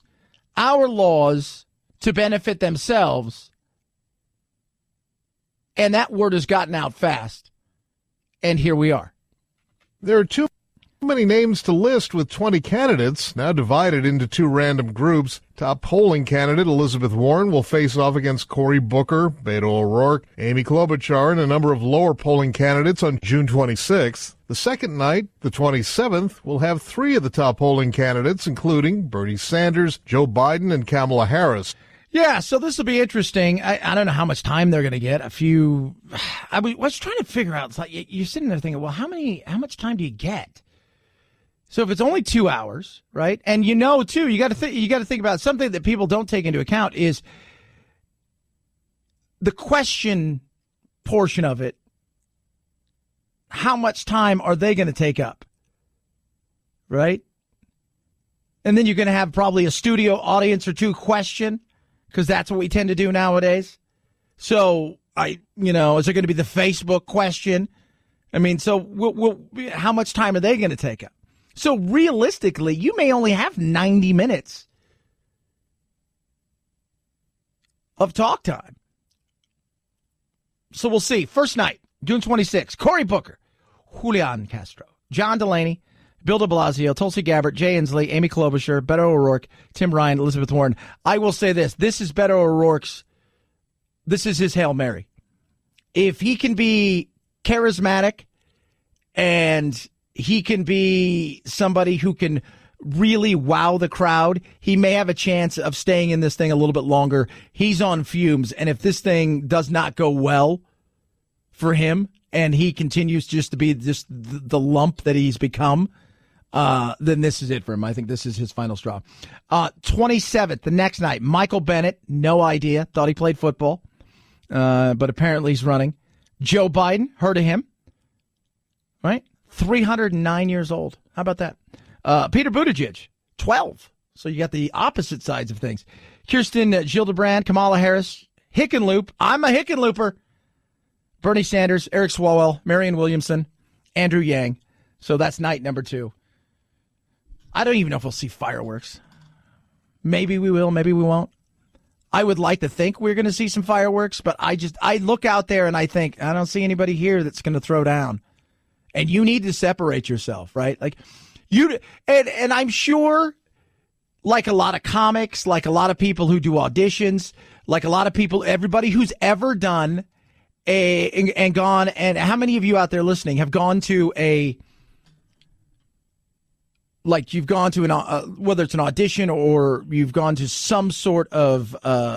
our laws to benefit themselves. And that word has gotten out fast. And here we are. There are too many names to list with 20 candidates, now divided into two random groups. Top polling candidate Elizabeth Warren will face off against Cory Booker, Beto O'Rourke, Amy Klobuchar, and a number of lower polling candidates on June 26th. The second night, the 27th, will have three of the top polling candidates, including Bernie Sanders, Joe Biden, and Kamala Harris. Yeah, so this will be interesting. I don't know how much time they're going to get. I was trying to figure out. It's like you're sitting there thinking, well, how much time do you get? So if it's only 2 hours, right? And too, you got to think about something that people don't take into account is the question portion of it. How much time are they going to take up? Right? And then you're going to have probably a studio audience or two question. Because that's what we tend to do nowadays. So, is there going to be the Facebook question? I mean, so how much time are they going to take up? So realistically, you may only have 90 minutes of talk time. So we'll see. First night, June 26th, Cory Booker, Julian Castro, John Delaney, Bill de Blasio, Tulsi Gabbard, Jay Inslee, Amy Klobuchar, Beto O'Rourke, Tim Ryan, Elizabeth Warren. I will say this. This is Beto O'Rourke's. This is his Hail Mary. If he can be charismatic and he can be somebody who can really wow the crowd, he may have a chance of staying in this thing a little bit longer. He's on fumes. And if this thing does not go well for him and he continues just to be just the lump that he's become, then this is it for him. I think this is his final straw. 27th, the next night, Michael Bennett, no idea, thought he played football, but apparently he's running. Joe Biden, heard of him, right? 309 years old. How about that? Peter Buttigieg, 12. So you got the opposite sides of things. Kirsten Gillibrand, Kamala Harris, Hickenloop. I'm a Hickenlooper. Bernie Sanders, Eric Swalwell, Marianne Williamson, Andrew Yang. So that's night number 2. I don't even know if we'll see fireworks. Maybe we will, maybe we won't. I would like to think we're going to see some fireworks, but I look out there and I think, I don't see anybody here that's going to throw down. And you need to separate yourself, right? Like and I'm sure, like a lot of comics, like a lot of people who do auditions, like a lot of people, everybody who's ever done and gone, and how many of you out there listening have gone to like you've gone to whether it's an audition or you've gone to some sort of,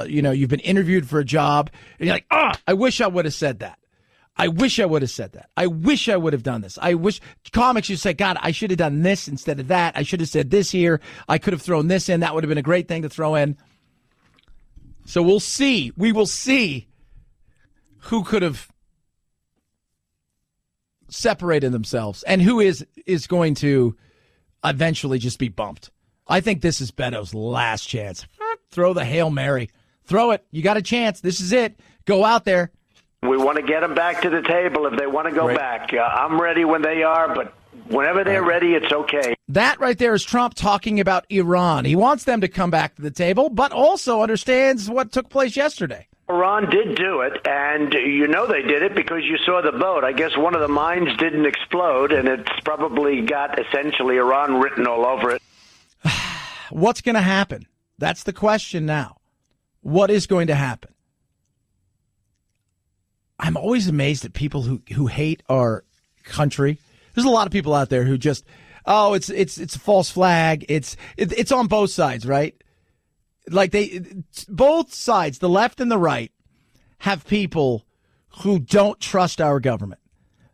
you've been interviewed for a job, and you're like, I wish I would have said that. I wish I would have said that. I wish I would have done this. I wish comics should say, God, I should have done this instead of that. I should have said this here. I could have thrown this in. That would have been a great thing to throw in. So we'll see. We will see who could have separated themselves and who is going to eventually just be bumped. I think this is Beto's last chance. Throw the Hail Mary. Throw it. You got a chance. This is it. Go out there. We want to get them back to the table if they want to go back. I'm ready when they are, but whenever they're ready, it's okay. That right there is Trump talking about Iran. He wants them to come back to the table, but also understands what took place yesterday. Iran did do it, and you know they did it because you saw the boat. I guess one of the mines didn't explode, and it's probably got essentially Iran written all over it. What's going to happen? That's the question now. What is going to happen? I'm always amazed at people who hate our country. There's a lot of people out there who just, it's a false flag. It's on both sides, right? Like both sides, the left and the right, have people who don't trust our government.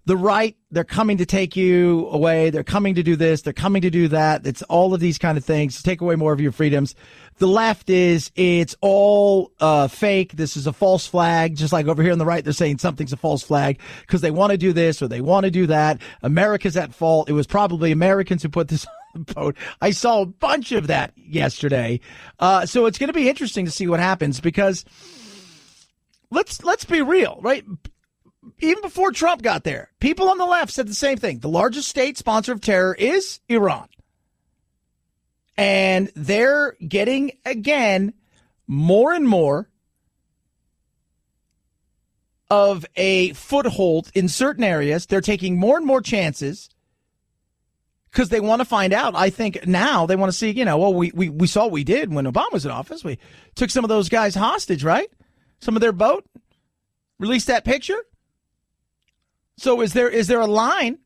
The right, they're coming to take you away. They're coming to do this. They're coming to do that. It's all of these kind of things to take away more of your freedoms. The left it's all fake. This is a false flag. Just like over here on the right, they're saying something's a false flag because they want to do this or they want to do that. America's at fault. It was probably Americans who put this on the boat. I saw a bunch of that yesterday. So it's going to be interesting to see what happens because let's be real, right? Even before Trump got there, people on the left said the same thing. The largest state sponsor of terror is Iran. And they're getting, again, more and more of a foothold in certain areas. They're taking more and more chances because they want to find out. I think now they want to see, we saw what we did when Obama was in office. We took some of those guys hostage, right? Some of their boat, released that picture. So is there a line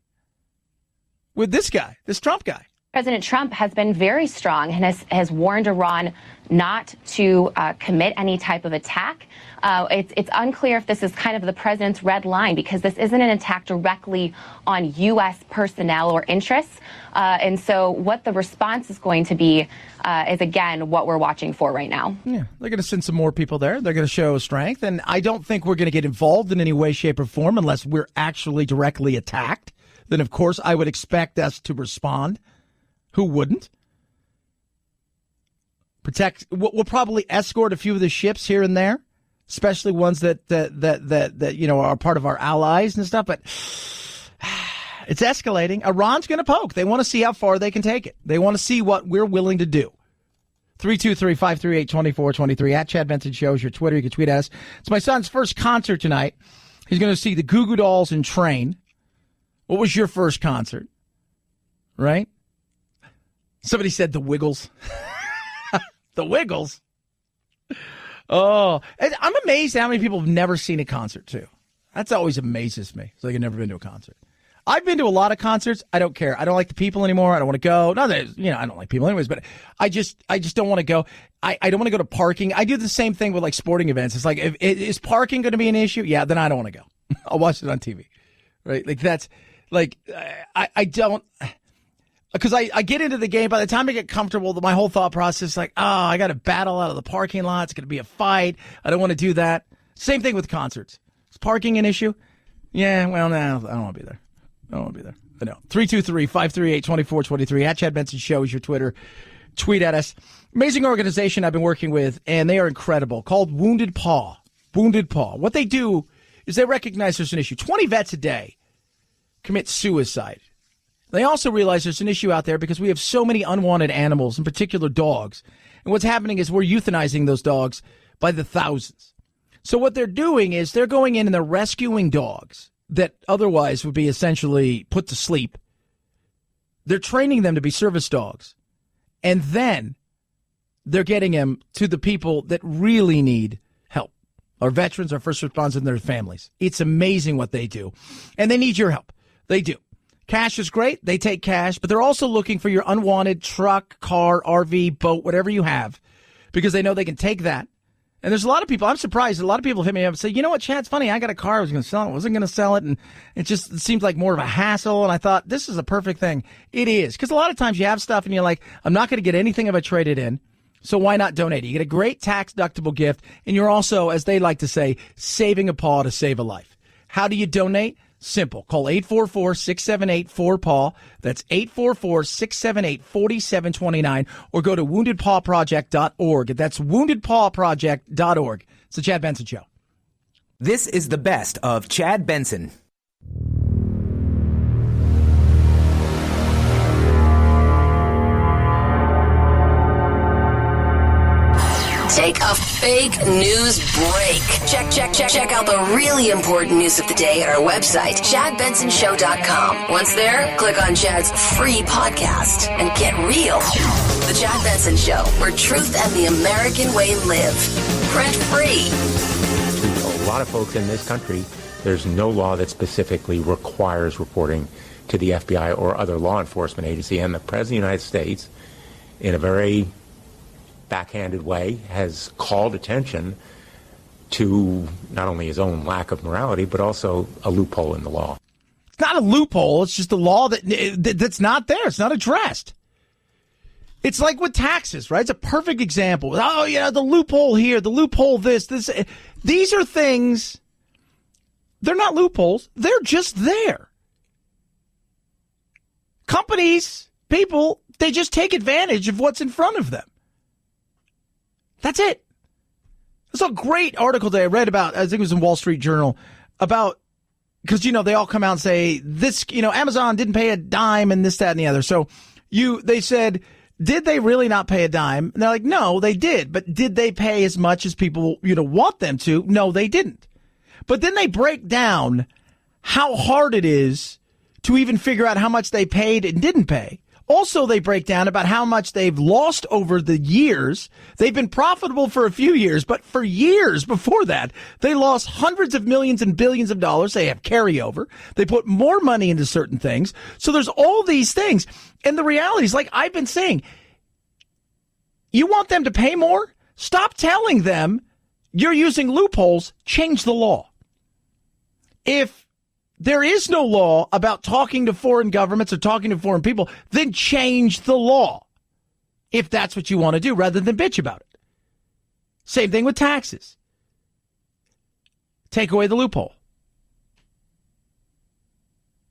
with this guy, this Trump guy? President Trump has been very strong and has warned Iran not to commit any type of attack. It's unclear if this is kind of the president's red line because this isn't an attack directly on U.S. personnel or interests. And so what the response is going to be is, again, what we're watching for right now. Yeah, they're going to send some more people there. They're going to show strength. And I don't think we're going to get involved in any way, shape, or form unless we're actually directly attacked. Then, of course, I would expect us to respond. Who wouldn't? Protect. We'll probably escort a few of the ships here and there, especially ones that are part of our allies and stuff. But it's escalating. Iran's going to poke. They want to see how far they can take it. They want to see what we're willing to do. 323-538-2423 at Chad Benson Show is your Twitter. You can tweet at us. It's my son's first concert tonight. He's going to see the Goo Goo Dolls and Train. What was your first concert? Right? Somebody said the Wiggles. The Wiggles? Oh, I'm amazed how many people have never seen a concert, too. That always amazes me. It's like I've never been to a concert. I've been to a lot of concerts. I don't care. I don't like the people anymore. I don't want to go. Not that, I don't like people anyways, but I just don't want to go. I don't want to go to parking. I do the same thing with like sporting events. It's like, is parking going to be an issue? Yeah, then I don't want to go. I'll watch it on TV. Right? Like that's like, I don't. Because I get into the game, by the time I get comfortable, my whole thought process is like, I got to battle out of the parking lot. It's going to be a fight. I don't want to do that. Same thing with concerts. Is parking an issue? Yeah, well, no, I don't want to be there. I don't want to be there. I know. 323-538-2423. At Chad Benson Show is your Twitter. Tweet at us. Amazing organization I've been working with, and they are incredible, called Wounded Paw. Wounded Paw. What they do is they recognize there's an issue. 20 vets a day commit suicide. They also realize there's an issue out there because we have so many unwanted animals, in particular dogs. And what's happening is we're euthanizing those dogs by the thousands. So what they're doing is they're going in and they're rescuing dogs that otherwise would be essentially put to sleep. They're training them to be service dogs. And then they're getting them to the people that really need help. Our veterans, our first responders, and their families. It's amazing what they do. And they need your help. They do. Cash is great. They take cash, but they're also looking for your unwanted truck, car, RV, boat, whatever you have, because they know they can take that. And there's a lot of people, I'm surprised, a lot of people hit me up and say, you know what, Chad, it's funny, I got a car, I was going to sell it, wasn't going to sell it, and it seems like more of a hassle, and I thought, this is a perfect thing. It is, because a lot of times you have stuff and you're like, I'm not going to get anything if I trade it in, so why not donate it? You get a great tax-deductible gift, and you're also, as they like to say, saving a paw to save a life. How do you donate? Simple. Call 844-678-4PAW. That's 844-678-4729. Or go to woundedpawproject.org. That's woundedpawproject.org. It's the Chad Benson Show. This is the best of Chad Benson. Take a fake news break. Check out the really important news of the day at our website, ChadBensonShow.com. Once there, click on Chad's free podcast and get real. The Chad Benson Show, where truth and the American way live. Print free. A lot of folks in this country, there's no law that specifically requires reporting to the FBI or other law enforcement agency. And the President of the United States, in a very backhanded way, has called attention to not only his own lack of morality, but also a loophole in the law. It's not a loophole. It's just a law that's not there. It's not addressed. It's like with taxes, right? It's a perfect example. Oh, yeah, the loophole here, the loophole this. These are things, they're not loopholes. They're just there. Companies, people, they just take advantage of what's in front of them. That's it. There's a great article that I read about, I think it was in Wall Street Journal, about, because, they all come out and say, this, Amazon didn't pay a dime and this, that, and the other. So they said, did they really not pay a dime? And they're like, no, they did. But did they pay as much as people, want them to? No, they didn't. But then they break down how hard it is to even figure out how much they paid and didn't pay. Also, they break down about how much they've lost over the years. They've been profitable for a few years, but for years before that, they lost hundreds of millions and billions of dollars. They have carryover. They put more money into certain things. So there's all these things. And the reality is, like I've been saying, you want them to pay more? Stop telling them you're using loopholes. Change the law. If there is no law about talking to foreign governments or talking to foreign people, then change the law if that's what you want to do rather than bitch about it. Same thing with taxes. Take away the loophole.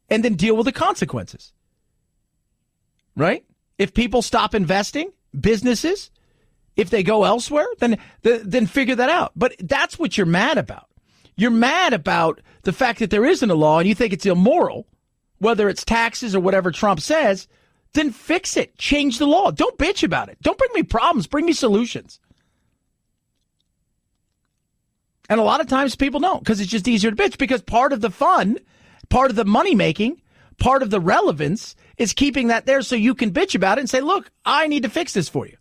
And then deal with the consequences. Right? If people stop investing, businesses, if they go elsewhere, then figure that out. But that's what you're mad about. You're mad about the fact that there isn't a law and you think it's immoral, whether it's taxes or whatever Trump says, then fix it. Change the law. Don't bitch about it. Don't bring me problems. Bring me solutions. And a lot of times people don't, because it's just easier to bitch, because part of the fun, part of the money making, part of the relevance is keeping that there so you can bitch about it and say, look, I need to fix this for you.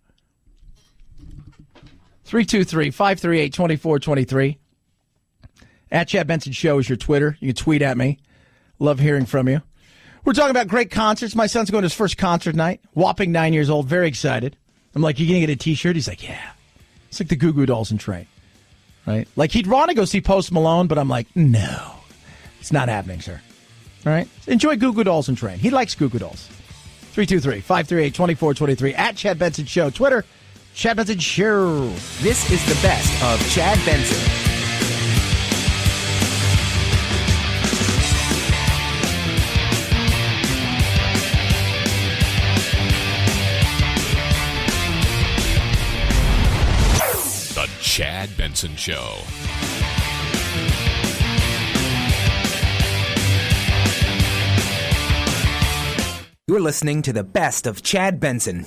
323-538-2423. At Chad Benson Show is your Twitter. You can tweet at me. Love hearing from you. We're talking about great concerts. My son's going to his first concert night. Whopping 9 years old. Very excited. I'm like, you going to get a T-shirt? He's like, yeah. It's like the Goo Goo Dolls and Train. Right? Like, he'd want to go see Post Malone, but I'm like, no. It's not happening, sir. All right? Enjoy Goo Goo Dolls and Train. He likes Goo Goo Dolls. 323-538-2423. At Chad Benson Show. Twitter, Chad Benson Show. This is the best of Chad Benson. Chad Benson Show. You're listening to the best of Chad Benson.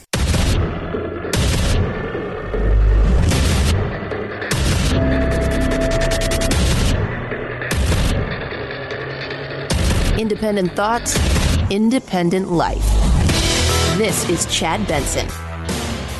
Independent thoughts, independent life. This is Chad Benson.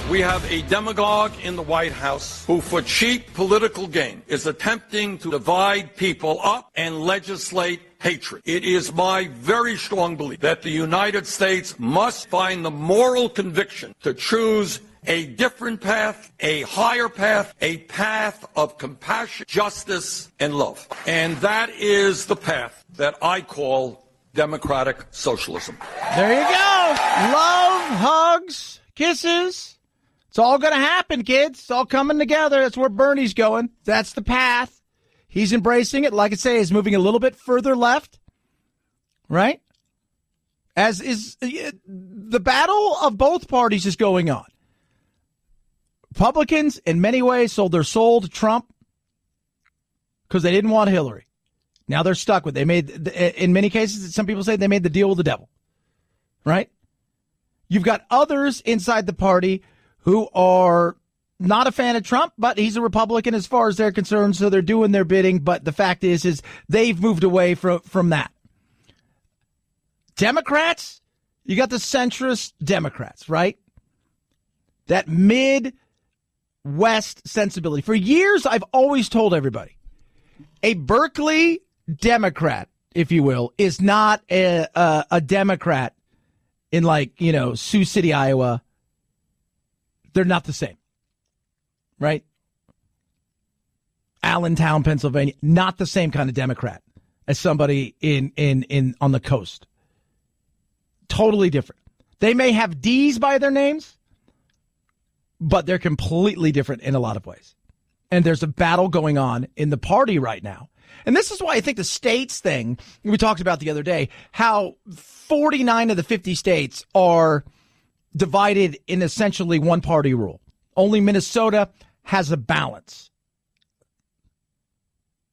We have a demagogue in the White House who, for cheap political gain, is attempting to divide people up and legislate hatred. It is my very strong belief that the United States must find the moral conviction to choose a different path, a higher path, a path of compassion, justice, and love. And that is the path that I call democratic socialism. There you go. Love, hugs, kisses. It's all going to happen, kids. It's all coming together. That's where Bernie's going. That's the path. He's embracing it. Like I say, he's moving a little bit further left, right? As is the battle of both parties is going on. Republicans, in many ways, sold their soul to Trump because they didn't want Hillary. Now they're stuck with it. They made, in many cases, some people say they made the deal with the devil, right? You've got others inside the party who are not a fan of Trump, but he's a Republican as far as they're concerned, so they're doing their bidding. But the fact is they've moved away from that. Democrats, you got the centrist Democrats, right? That Midwest sensibility. For years, I've always told everybody, a Berkeley Democrat, if you will, is not a Democrat in Sioux City, Iowa. They're not the same, right? Allentown, Pennsylvania, not the same kind of Democrat as somebody in on the coast. Totally different. They may have D's by their names, but they're completely different in a lot of ways. And there's a battle going on in the party right now. And this is why I think the states thing, we talked about the other day, how 49 of the 50 states are divided in essentially one party rule. Only Minnesota has a balance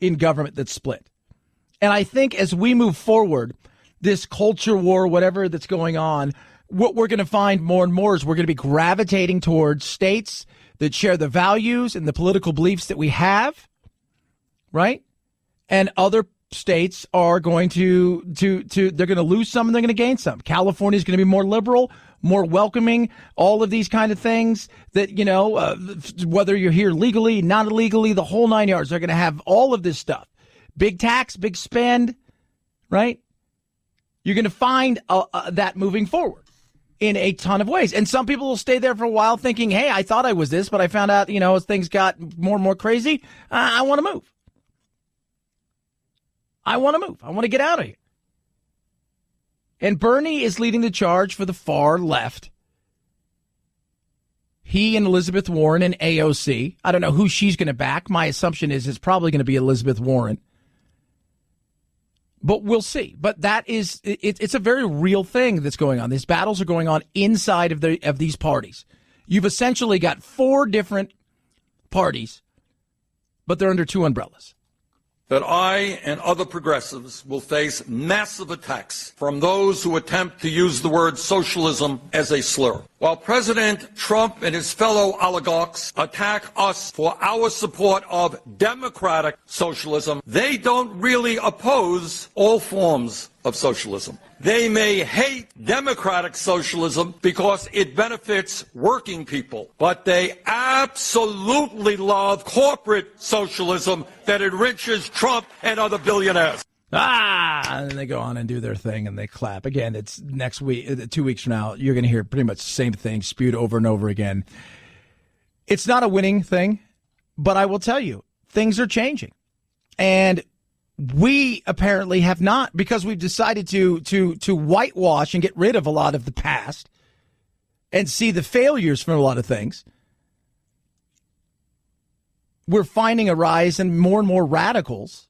in government that's split. And I think as we move forward, this culture war, whatever that's going on, what we're going to find more and more is we're going to be gravitating towards states that share the values and the political beliefs that we have, right? And other states are going to they're going to lose some and they're going to gain some. California is going to be more liberal, more welcoming, all of these kind of things that, whether you're here legally, not illegally, the whole 9 yards, they're going to have all of this stuff. Big tax, big spend, right? You're going to find that moving forward in a ton of ways. And some people will stay there for a while thinking, hey, I thought I was this, but I found out, as things got more and more crazy, I want to move. I want to move. I want to get out of here. And Bernie is leading the charge for the far left. He and Elizabeth Warren and AOC. I don't know who she's going to back. My assumption is it's probably going to be Elizabeth Warren. But we'll see. But it's a very real thing that's going on. These battles are going on inside of these parties. You've essentially got 4 different parties, but they're under 2 umbrellas. That I and other progressives will face massive attacks from those who attempt to use the word socialism as a slur. While President Trump and his fellow oligarchs attack us for our support of democratic socialism, they don't really oppose all forms of socialism. They may hate democratic socialism because it benefits working people, but they absolutely love corporate socialism that enriches Trump and other billionaires. And then they go on and do their thing and they clap. Again, it's next week, 2 weeks from now, you're going to hear pretty much the same thing spewed over and over again. It's not a winning thing, but I will tell you, things are changing. And we apparently have not, because we've decided to whitewash and get rid of a lot of the past and see the failures from a lot of things. We're finding a rise in more and more radicals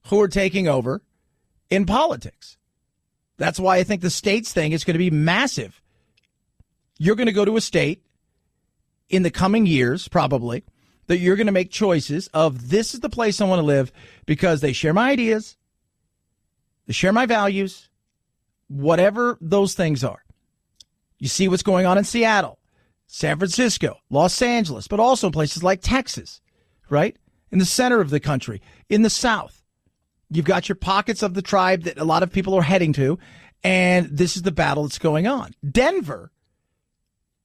who are taking over in politics. That's why I think the states thing is going to be massive. You're going to go to a state in the coming years, probably, that you're going to make choices of this is the place I want to live because they share my ideas, they share my values, whatever those things are. You see what's going on in Seattle, San Francisco, Los Angeles, but also in places like Texas, right? In the center of the country, in the South. You've got your pockets of the tribe that a lot of people are heading to, and this is the battle that's going on. Denver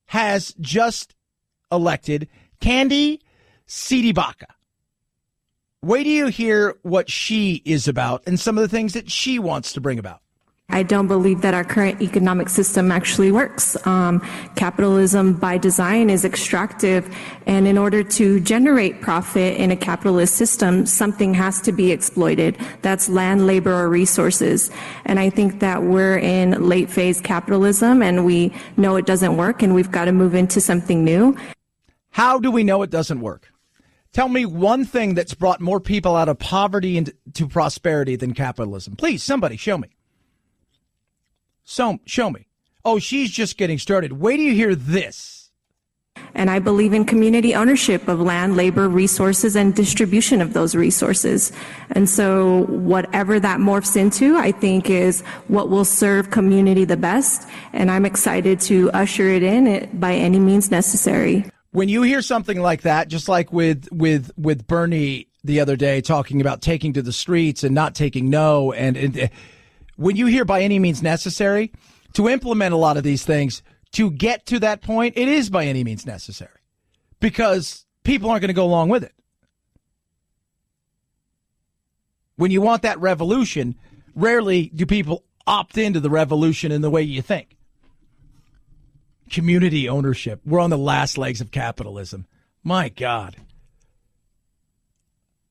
has just elected Candy Sidibaka. Wait till you hear what she is about and some of the things that she wants to bring about. I don't believe that our current economic system actually works. Capitalism by design is extractive, and in order to generate profit in a capitalist system, something has to be exploited. That's land, labor, or resources. And I think that we're in late phase capitalism, and we know it doesn't work, and we've got to move into something new. How do we know it doesn't work? Tell me one thing that's brought more people out of poverty into prosperity than capitalism. Please, somebody show me. So, show me. Oh, she's just getting started. Wait till you hear this. And I believe in community ownership of land, labor, resources, and distribution of those resources. And so whatever that morphs into, I think is what will serve community the best. And I'm excited to usher it in by any means necessary. When you hear something like that, just like with Bernie the other day talking about taking to the streets and not taking no, and when you hear by any means necessary, to implement a lot of these things, to get to that point, it is by any means necessary because people aren't going to go along with it. When you want that revolution, rarely do people opt into the revolution in the way you think. Community ownership. We're on the last legs of capitalism. My God.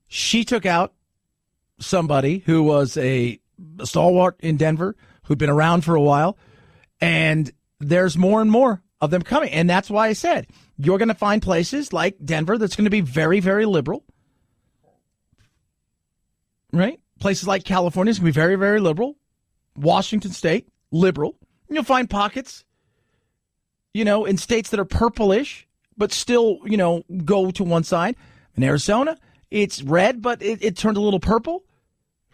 She took out somebody who was a stalwart in Denver, who'd been around for a while, and there's more and more of them coming. And that's why I said you're going to find places like Denver that's going to be very, very liberal, right? Places like California is going to be very, very liberal. Washington State, liberal. And you'll find pockets, in states that are purplish, but still, go to one side. In Arizona, it's red, but it turned a little purple,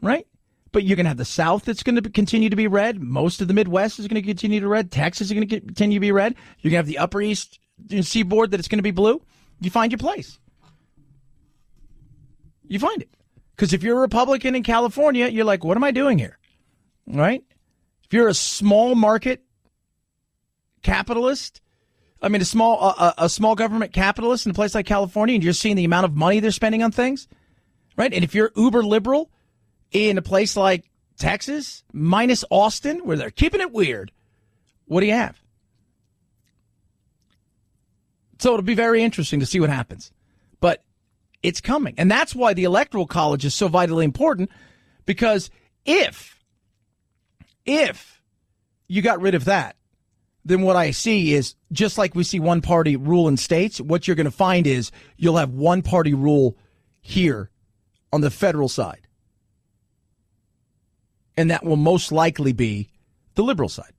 right? But you're going to have the South that's going to continue to be red. Most of the Midwest is going to continue to red. Texas is going to continue to be red. You're going to have the Upper East Seaboard that it's going to be blue. You find your place. You find it. Because if you're a Republican in California, you're like, what am I doing here? Right? If you're a small market capitalist, a small government capitalist in a place like California, and you're seeing the amount of money they're spending on things, right? And if you're uber liberal in a place like Texas, minus Austin, where they're keeping it weird, what do you have? So it'll be very interesting to see what happens. But it's coming. And that's why the Electoral College is so vitally important, because if you got rid of that, then what I see is, just like we see one party rule in states, what you're going to find is you'll have one party rule here on the federal side. And that will most likely be the liberal side.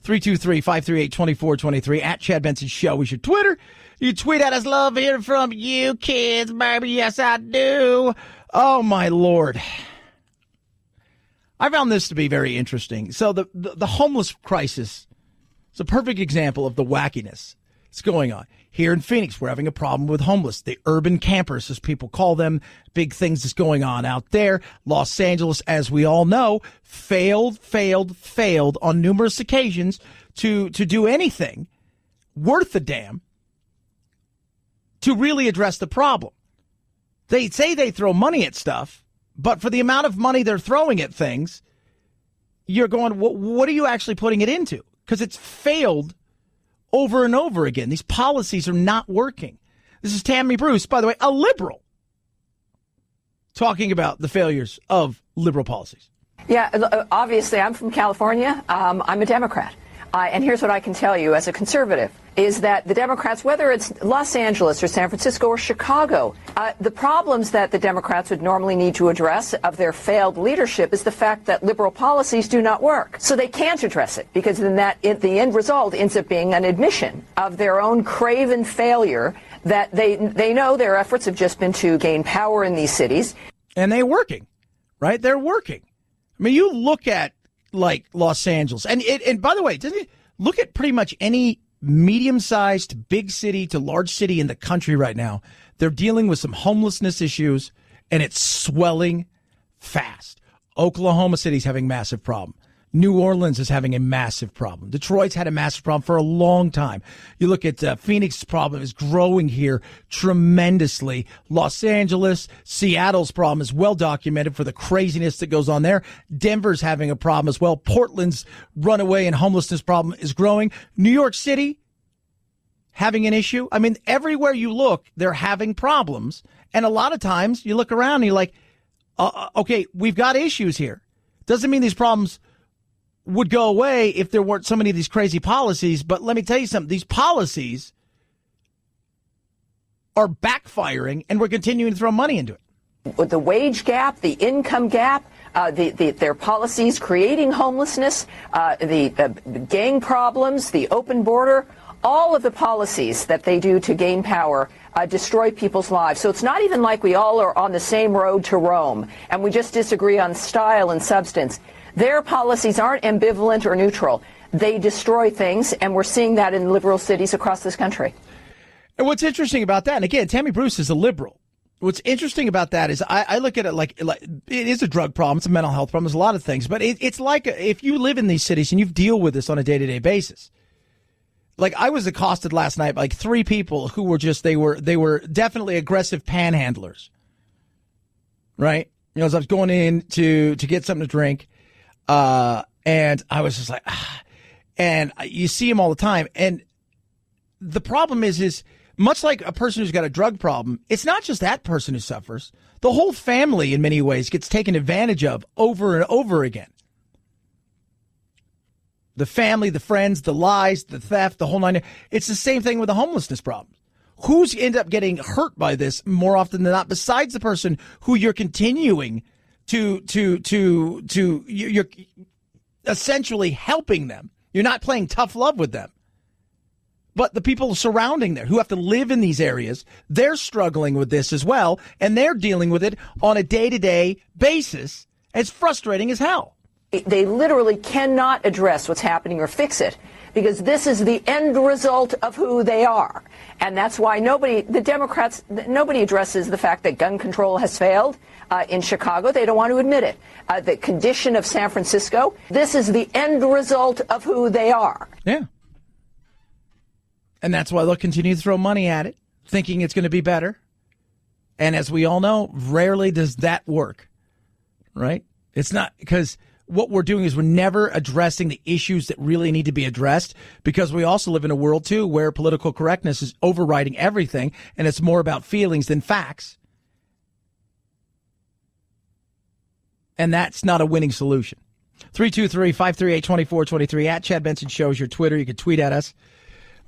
323-538-2423 at Chad Benson Show is your Twitter. You tweet at us. Love hearing from you kids, baby. Yes, I do. Oh, my Lord. I found this to be very interesting. So the homeless crisis is a perfect example of the wackiness that's going on. Here in Phoenix, we're having a problem with homeless. The urban campers, as people call them, big things that's going on out there. Los Angeles, as we all know, failed on numerous occasions to do anything worth a damn to really address the problem. They say they throw money at stuff, but for the amount of money they're throwing at things, you're going, what are you actually putting it into? Because it's failed over and over again. These policies are not working. This is Tammy Bruce, by the way, a liberal, talking about the failures of liberal policies. Yeah, obviously, I'm from California. I'm a Democrat. And here's what I can tell you as a conservative, is that the Democrats, whether it's Los Angeles or San Francisco or Chicago, the problems that the Democrats would normally need to address of their failed leadership is the fact that liberal policies do not work. So they can't address it, because then the end result ends up being an admission of their own craven failure, that they know their efforts have just been to gain power in these cities. And they're working, right? They're working. I mean, you look at like Los Angeles, and by the way, doesn't it look at pretty much any medium-sized big city to large city in the country right now? They're dealing with some homelessness issues, and it's swelling fast. Oklahoma City's having massive problem. New Orleans is having a massive problem. Detroit's had a massive problem for a long time. You look at Phoenix's problem is growing here tremendously. Los Angeles, Seattle's problem is well documented for the craziness that goes on there. Denver's having a problem as well. Portland's runaway and homelessness problem is growing. New York City having an issue. I mean, everywhere you look, they're having problems. And a lot of times you look around and you're like, okay, we've got issues here. Doesn't mean these problems would go away if there weren't so many of these crazy policies. But let me tell you something. These policies are backfiring, and we're continuing to throw money into it. With the wage gap, the income gap, their policies creating homelessness, the gang problems, the open border, all of the policies that they do to gain power destroy people's lives. So it's not even like we all are on the same road to Rome and we just disagree on style and substance. Their policies aren't ambivalent or neutral. They destroy things, and we're seeing that in liberal cities across this country. And what's interesting about that, and again, Tammy Bruce is a liberal. What's interesting about that is I look at it like it is a drug problem. It's a mental health problem. There's a lot of things. But it's like if you live in these cities and you deal with this on a day-to-day basis. Like I was accosted last night by like 3 people who were just, they were definitely aggressive panhandlers. Right? You know, as I was going in to get something to drink. And I was just like, and you see him all the time. And the problem is much like a person who's got a drug problem, it's not just that person who suffers. The whole family in many ways gets taken advantage of over and over again. The family, the friends, the lies, the theft, the whole nine. It's the same thing with the homelessness problem. Who's end up getting hurt by this more often than not, besides the person who you're continuing you're essentially helping them. You're not playing tough love with them. But the people surrounding there who have to live in these areas, they're struggling with this as well, and they're dealing with it on a day-to-day basis. It's frustrating as hell. They literally cannot address what's happening or fix it because this is the end result of who they are. And that's why the Democrats, nobody addresses the fact that gun control has failed in Chicago. They don't want to admit it. The condition of San Francisco, this is the end result of who they are. Yeah. And that's why they'll continue to throw money at it, thinking it's going to be better. And as we all know, rarely does that work, right? It's not, because what we're doing is we're never addressing the issues that really need to be addressed, because we also live in a world, too, where political correctness is overriding everything, and it's more about feelings than facts. And that's not a winning solution. 323-538-2423 at Chad Benson Show is your Twitter. You can tweet at us.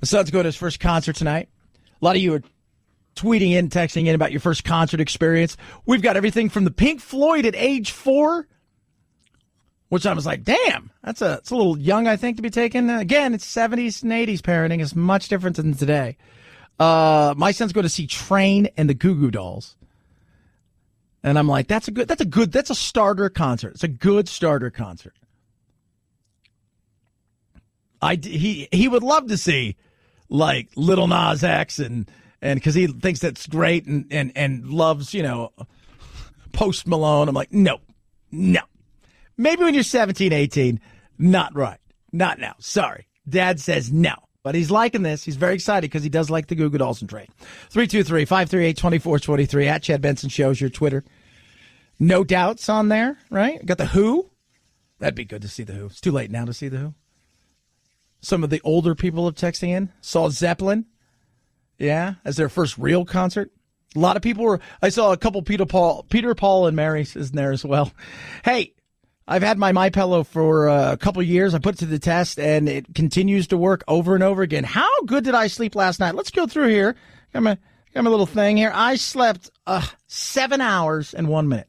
My son's going to his first concert tonight. A lot of you are tweeting in, texting in about your first concert experience. We've got everything from the Pink Floyd at age 4, which I was like, damn, it's a little young, I think, to be taken. Again, it's 70s and 80s parenting. It's much different than today. My son's going to see Train and the Goo Goo Dolls. And I'm like, that's a starter concert. It's a good starter concert. He would love to see like Lil Nas X and because he thinks that's great and loves, Post Malone. I'm like, no. Maybe when you're 17, 18, not right. Not now. Sorry. Dad says no. But he's liking this. He's very excited because he does like the Goo Goo Dolls and Train. 323-538-2423 at Chad Benson Show is your Twitter. No Doubts on there, right? Got the Who. That'd be good to see the Who. It's too late now to see the Who. Some of the older people are texting in. Saw Zeppelin. Yeah, as their first real concert. A lot of people were. I saw a couple Peter, Paul, and Mary is in there as well. Hey, I've had my MyPillow for a couple of years. I put it to the test, and it continues to work over and over again. How good did I sleep last night? Let's go through here. Got my little thing here. I slept 7 hours and 1 minute.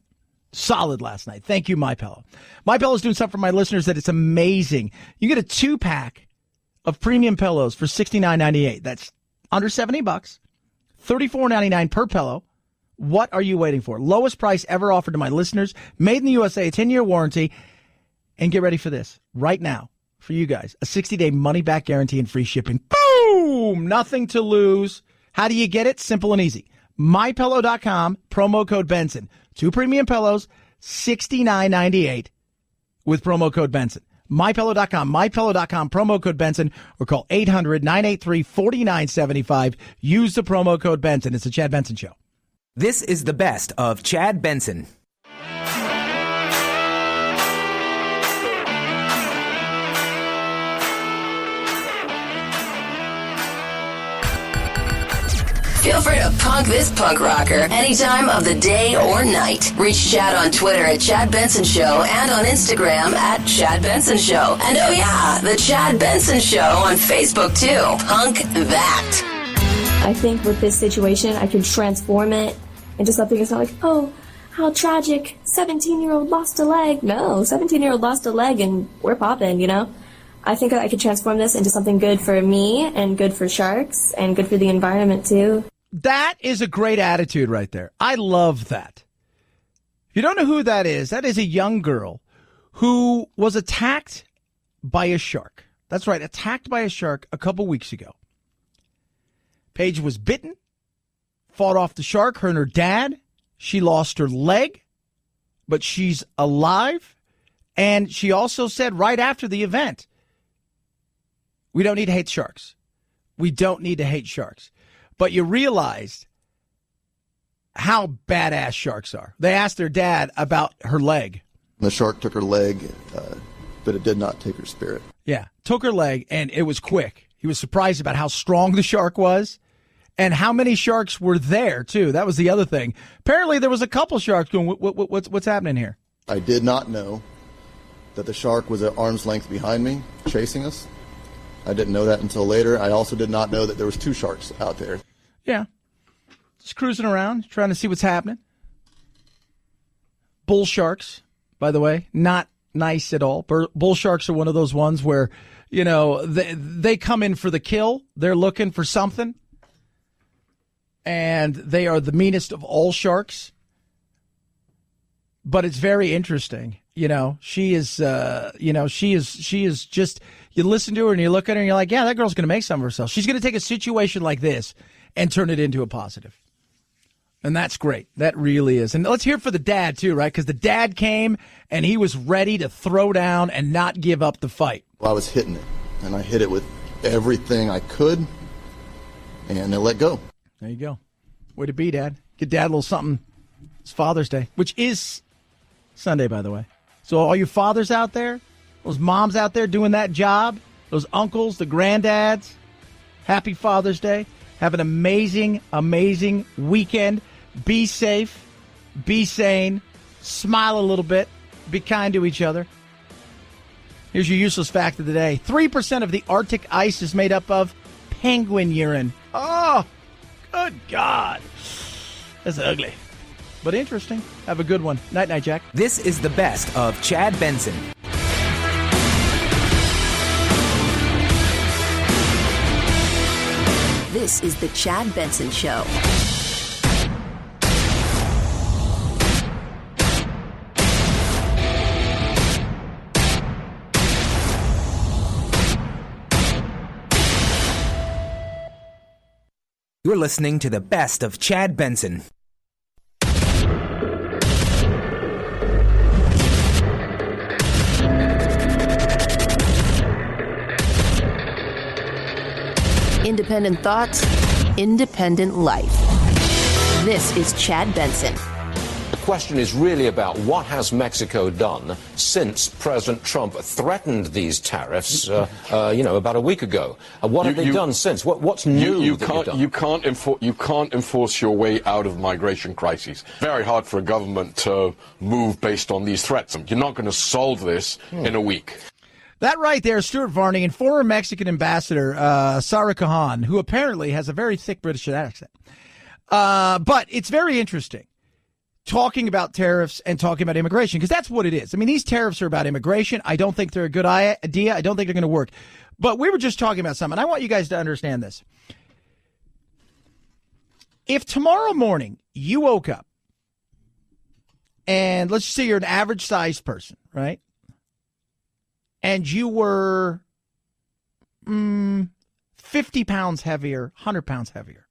Solid last night. Thank you, MyPillow. MyPillow is doing something for my listeners that it's amazing. You get a 2-pack of premium pillows for $69.98. That's under $70, $34.99 per pillow. What are you waiting for? Lowest price ever offered to my listeners. Made in the USA, a 10-year warranty. And get ready for this. Right now, for you guys, a 60-day money-back guarantee and free shipping. Boom! Nothing to lose. How do you get it? Simple and easy. MyPillow.com, promo code Benson. 2 premium pillows, $69.98 with promo code Benson. MyPillow.com. MyPillow.com, promo code Benson, or call 800-983-4975. Use the promo code Benson. It's the Chad Benson Show. This is the best of Chad Benson. Feel free to punk this punk rocker any time of the day or night. Reach Chad on Twitter at Chad Benson Show and on Instagram at Chad Benson Show. And oh yeah, the Chad Benson Show on Facebook too. Punk that. I think with this situation, I can transform it into something that's not like, oh, how tragic, 17-year-old lost a leg. No, 17-year-old lost a leg and we're popping, you know? I think I could transform this into something good for me and good for sharks and good for the environment too. That is a great attitude right there. I love that. If you don't know who that is a young girl who was attacked by a shark. That's right, attacked by a shark a couple weeks ago. Paige was bitten, fought off the shark, her and her dad. She lost her leg, but she's alive. And she also said right after the event, we don't need to hate sharks. We don't need to hate sharks. But you realized how badass sharks are. They asked their dad about her leg. The shark took her leg, but it did not take her spirit. Yeah, took her leg, and it was quick. He was surprised about how strong the shark was and how many sharks were there, too. That was the other thing. Apparently, there was a couple sharks going, what's happening here? I did not know that the shark was at arm's length behind me, chasing us. I didn't know that until later. I also did not know that there was two sharks out there. Yeah. Just cruising around, trying to see what's happening. Bull sharks, by the way, not nice at all. Bull sharks are one of those ones where, you know, they come in for the kill. They're looking for something. And they are the meanest of all sharks. But it's very interesting. You know, she is just, you listen to her and you look at her and you're like, yeah, that girl's going to make some of herself. She's going to take a situation like this and turn it into a positive. And that's great. That really is. And let's hear for the dad too, right? Because the dad came and he was ready to throw down and not give up the fight. Well, I was hitting it, and I hit it with everything I could, and it let go. There you go. Way to be, Dad. Get Dad a little something. It's Father's Day, which is Sunday, by the way. So all you fathers out there, those moms out there doing that job, those uncles, the granddads, happy Father's Day. Have an amazing, amazing weekend. Be safe. Be sane. Smile a little bit. Be kind to each other. Here's your useless fact of the day. 3% of the Arctic ice is made up of penguin urine. Oh, good God. That's ugly. But interesting. Have a good one. Night, night, Jack. This is the best of Chad Benson. This is the Chad Benson Show. You're listening to the best of Chad Benson. Independent thoughts, independent life. This is Chad Benson. The question is really about what has Mexico done since President Trump threatened these tariffs, about a week ago. What have they done since? What's new? You can't enforce your way out of migration crises. Very hard for a government to move based on these threats. You're not going to solve this in a week. That right there, Stuart Varney and former Mexican ambassador Sarah Kahan, who apparently has a very thick British accent. But it's very interesting talking about tariffs and talking about immigration, because that's what it is. I mean, these tariffs are about immigration. I don't think they're a good idea. I don't think they're going to work. But we were just talking about something. I want you guys to understand this. If tomorrow morning you woke up and let's just say you're an average sized person, right? And you were 50 pounds heavier, 100 pounds heavier,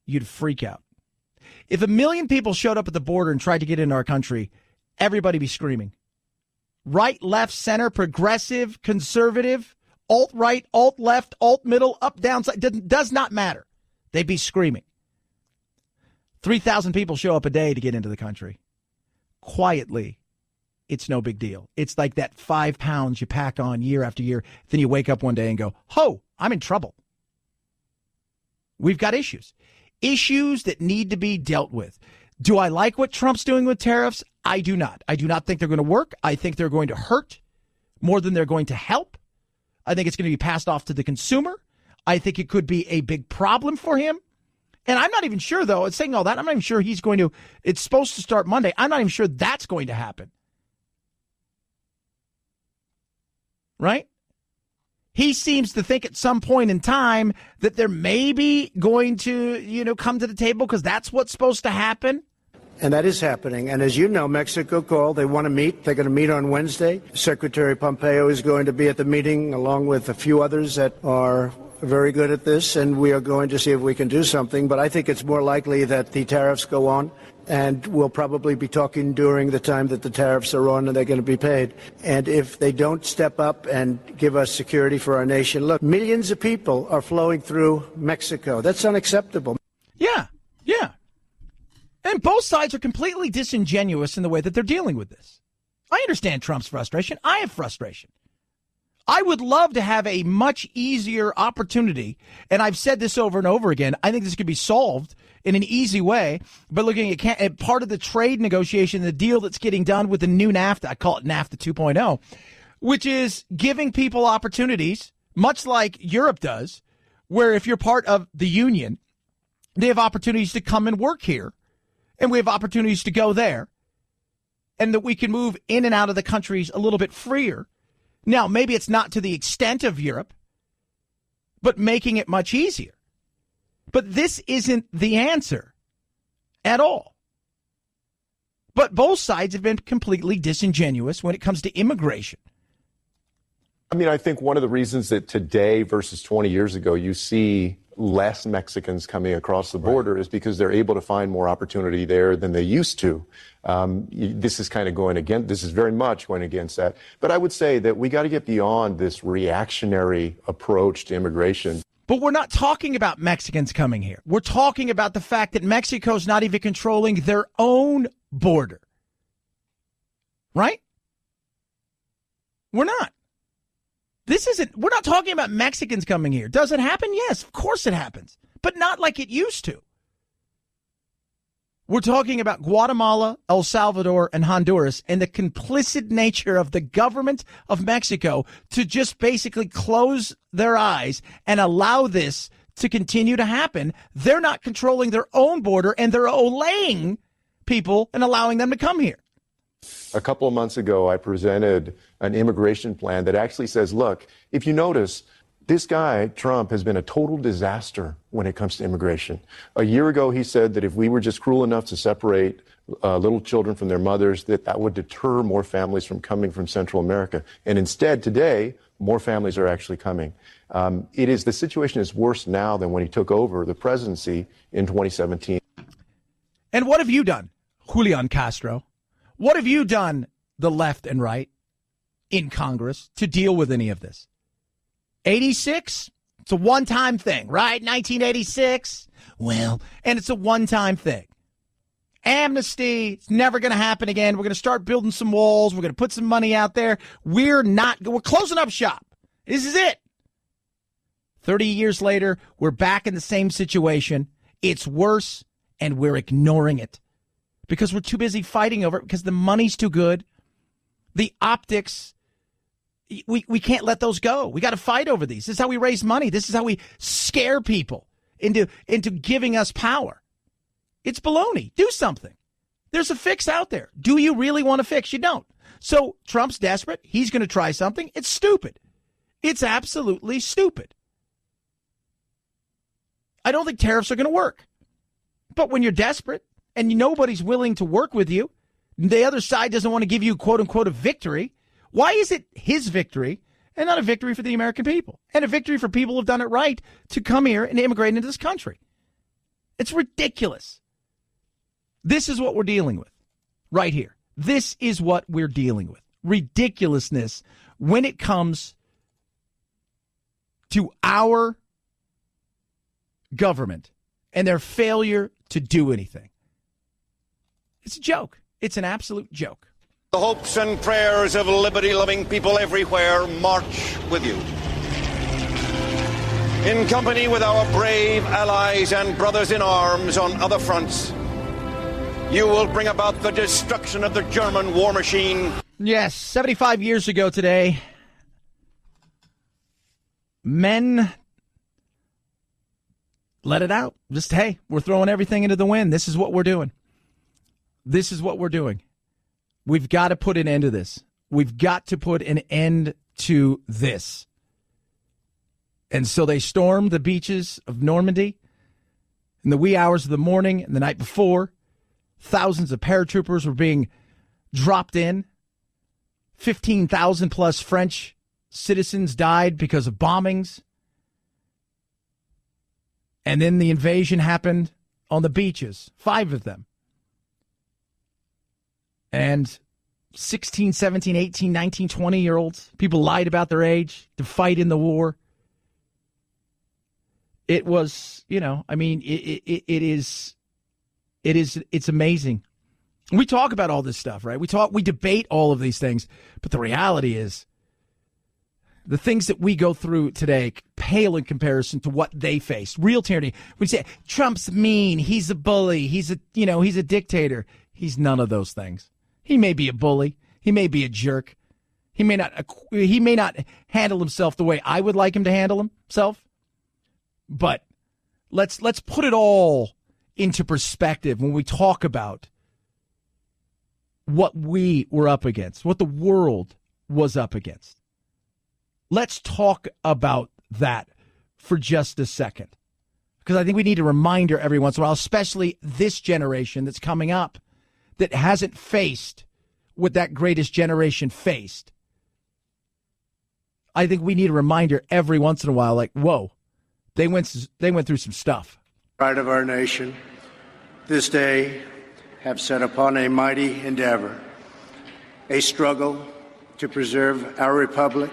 you'd freak out. If 1 million people showed up at the border and tried to get into our country, everybody be screaming. right, left, center, progressive, conservative, alt-right, alt-left, alt-middle, up, down, side, does not matter. They'd be screaming. 3,000 people show up a day to get into the country. Quietly, it's no big deal. It's like that 5 pounds you pack on year after year. Then you wake up one day and go, "Ho, I'm in trouble." We've got issues. Issues that need to be dealt with. Do I like what Trump's doing with tariffs? I do not. I do not think they're going to work. I think they're going to hurt more than they're going to help. I think it's going to be passed off to the consumer. I think it could be a big problem for him. And I'm not even sure, though, saying all that, I'm not even sure he's going to, it's supposed to start Monday. I'm not even sure that's going to happen. Right? He seems to think at some point in time that they're maybe going to, come to the table because that's what's supposed to happen. And that is happening. And as you know, Mexico called. They want to meet. They're going to meet on Wednesday. Secretary Pompeo is going to be at the meeting along with a few others that are very good at this. And we are going to see if we can do something. But I think it's more likely that the tariffs go on. And we'll probably be talking during the time that the tariffs are on and they're going to be paid. And if they don't step up and give us security for our nation, look, millions of people are flowing through Mexico. That's unacceptable. Yeah. And both sides are completely disingenuous in the way that they're dealing with this. I understand Trump's frustration. I have frustration. I would love to have a much easier opportunity, and I've said this over and over again. I think this could be solved in an easy way, but looking at part of the trade negotiation, the deal that's getting done with the new NAFTA, I call it NAFTA 2.0, which is giving people opportunities, much like Europe does, where if you're part of the union, they have opportunities to come and work here, and we have opportunities to go there, and that we can move in and out of the countries a little bit freer. Now, maybe it's not to the extent of Europe, but making it much easier. But this isn't the answer at all. But both sides have been completely disingenuous when it comes to immigration. I mean, I think one of the reasons that today versus 20 years ago you see less Mexicans coming across the border is because they're able to find more opportunity there than they used to. This is kind of going against, this is very much going against that. But I would say that we got to get beyond this reactionary approach to immigration. But we're not talking about Mexicans coming here. We're talking about the fact that Mexico's not even controlling their own border. Right? We're not. We're not talking about Mexicans coming here. Does it happen? Yes, of course it happens. But not like it used to. We're talking about Guatemala, El Salvador, and Honduras, and the complicit nature of the government of Mexico to just basically close their eyes and allow this to continue to happen. They're not controlling their own border, and they're olaying people and allowing them to come here. A couple of months ago, I presented an immigration plan that actually says, look, if you notice, this guy, Trump, has been a total disaster when it comes to immigration. A year ago, he said that if we were just cruel enough to separate little children from their mothers, that would deter more families from coming from Central America. And instead, today, more families are actually coming. The situation is worse now than when he took over the presidency in 2017. And what have you done, Julian Castro? What have you done, the left and right, in Congress to deal with any of this? 86? It's a one-time thing, right? 1986? Well, and it's a one-time thing. Amnesty, it's never going to happen again. We're going to start building some walls. We're going to put some money out there. We're closing up shop. This is it. 30 years later, we're back in the same situation. It's worse, and we're ignoring it. Because we're too busy fighting over it, because the money's too good. The optics, we can't let those go. We got to fight over these. This is how we raise money. This is how we scare people into giving us power. It's baloney. Do something. There's a fix out there. Do you really want to fix? You don't. So Trump's desperate. He's going to try something. It's stupid. It's absolutely stupid. I don't think tariffs are going to work. But when you're desperate, and nobody's willing to work with you, the other side doesn't want to give you, quote unquote, a victory. Why is it his victory and not a victory for the American people? And a victory for people who've done it right to come here and immigrate into this country. It's ridiculous. This is what we're dealing with right here. This is what we're dealing with ridiculousness when it comes to our government and their failure to do anything. It's a joke. It's an absolute joke. The hopes and prayers of liberty-loving people everywhere march with you. In company with our brave allies and brothers in arms on other fronts, you will bring about the destruction of the German war machine. Yes, 75 years ago today, men let it out. Just, hey, we're throwing everything into the wind. This is what we're doing. This is what we're doing. We've got to put an end to this. We've got to put an end to this. And so they stormed the beaches of Normandy in the wee hours of the morning and the night before. Thousands of paratroopers were being dropped in. 15,000 plus French citizens died because of bombings. And then the invasion happened on the beaches, 5 of them. And 16, 17, 18, 19, 20-year-olds, people lied about their age to fight in the war. It was, it's amazing. We talk about all this stuff, right? We debate all of these things, but the reality is the things that we go through today pale in comparison to what they faced. Real tyranny. We say Trump's mean, he's a bully, he's a dictator. He's none of those things. He may be a bully, he may be a jerk. He may not handle himself the way I would like him to handle himself. But let's put it all into perspective when we talk about what we were up against, what the world was up against. Let's talk about that for just a second, because I think we need a reminder every once in a while, especially this generation that's coming up that hasn't faced what that greatest generation faced. I think we need a reminder every once in a while, like, whoa, they went through some stuff. Pride of our nation, this day have set upon a mighty endeavor, a struggle to preserve our republic,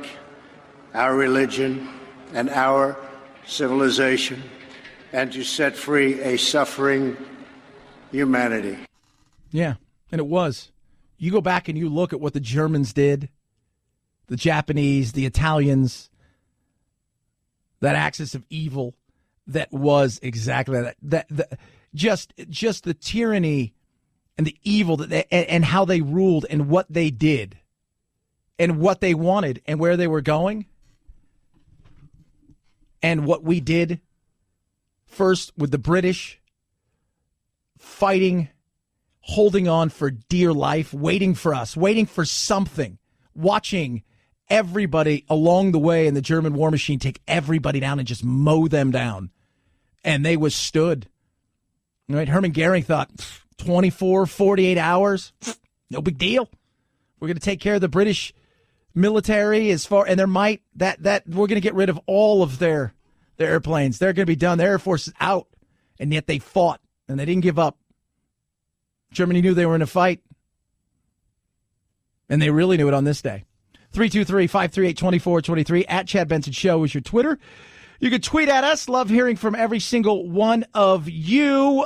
our religion, and our civilization, and to set free a suffering humanity. Yeah, and it was. You go back and you look at what the Germans did, the Japanese, the Italians, that axis of evil that was exactly that. Just the tyranny and the evil that and how they ruled and what they did and what they wanted and where they were going. And what we did first with the British fighting, holding on for dear life, waiting for us, waiting for something, watching everybody along the way in the German war machine take everybody down and just mow them down. And they withstood. Right? Hermann Goering thought 24, 48 hours, no big deal. We're going to take care of the British military and their might, that we're going to get rid of all of their airplanes. They're going to be done. Their Air Force is out. And yet they fought and they didn't give up. Germany knew they were in a fight. And they really knew it on this day. 323-538-2423 at Chad Benson Show is your Twitter. You can tweet at us. Love hearing from every single one of you.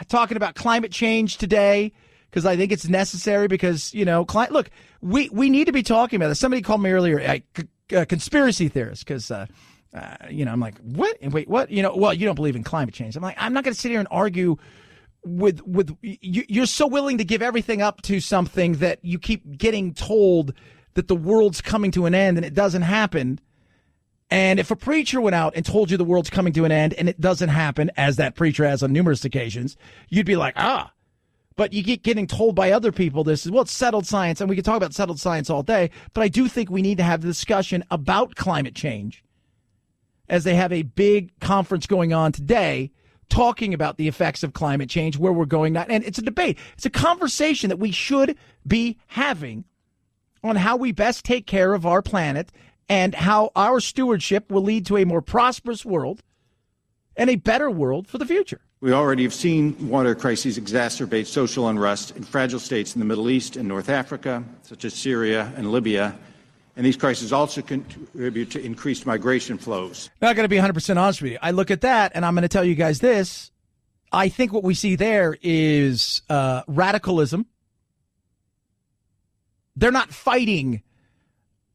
Talking about climate change today because I think it's necessary because, look, we need to be talking about this. Somebody called me earlier, conspiracy theorist, because, I'm like, what? Wait, what? Well, you don't believe in climate change. I'm like, I'm not going to sit here and argue with you. You're so willing to give everything up to something that you keep getting told that the world's coming to an end and it doesn't happen. And if a preacher went out and told you the world's coming to an end and it doesn't happen, as that preacher has on numerous occasions, you'd be like, But you keep getting told by other people this is, well, it's settled science, and we can talk about settled science all day, but I do think we need to have the discussion about climate change as they have a big conference going on today talking about the effects of climate change, where we're going now. And it's a debate. It's a conversation that we should be having on how we best take care of our planet and how our stewardship will lead to a more prosperous world and a better world for the future. We already have seen water crises exacerbate social unrest in fragile states in the Middle East and North Africa, such as Syria and Libya. And these crises also contribute to increased migration flows. Not going to be 100% honest with you. I look at that, and I'm going to tell you guys this. I think what we see there is radicalism. They're not fighting.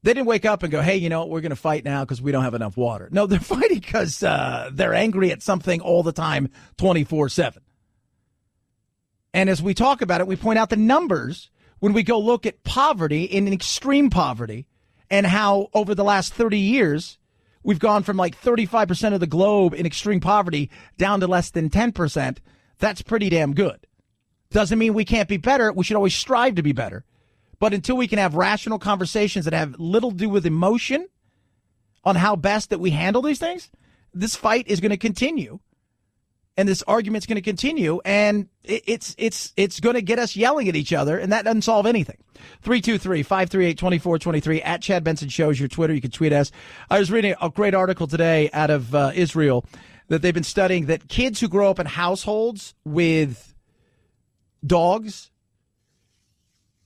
They didn't wake up and go, hey, you know what, we're going to fight now because we don't have enough water. No, they're fighting because they're angry at something all the time, 24/7. And as we talk about it, we point out the numbers when we go look at poverty, in extreme poverty, and how over the last 30 years, we've gone from like 35% of the globe in extreme poverty down to less than 10%. That's pretty damn good. Doesn't mean we can't be better. We should always strive to be better. But until we can have rational conversations that have little to do with emotion on how best that we handle these things, this fight is going to continue. And this argument's going to continue. And it's going to get us yelling at each other. And that doesn't solve anything. 323-538-2423 at Chad Benson Show is your Twitter. You can tweet us. I was reading a great article today out of Israel that they've been studying that kids who grow up in households with dogs,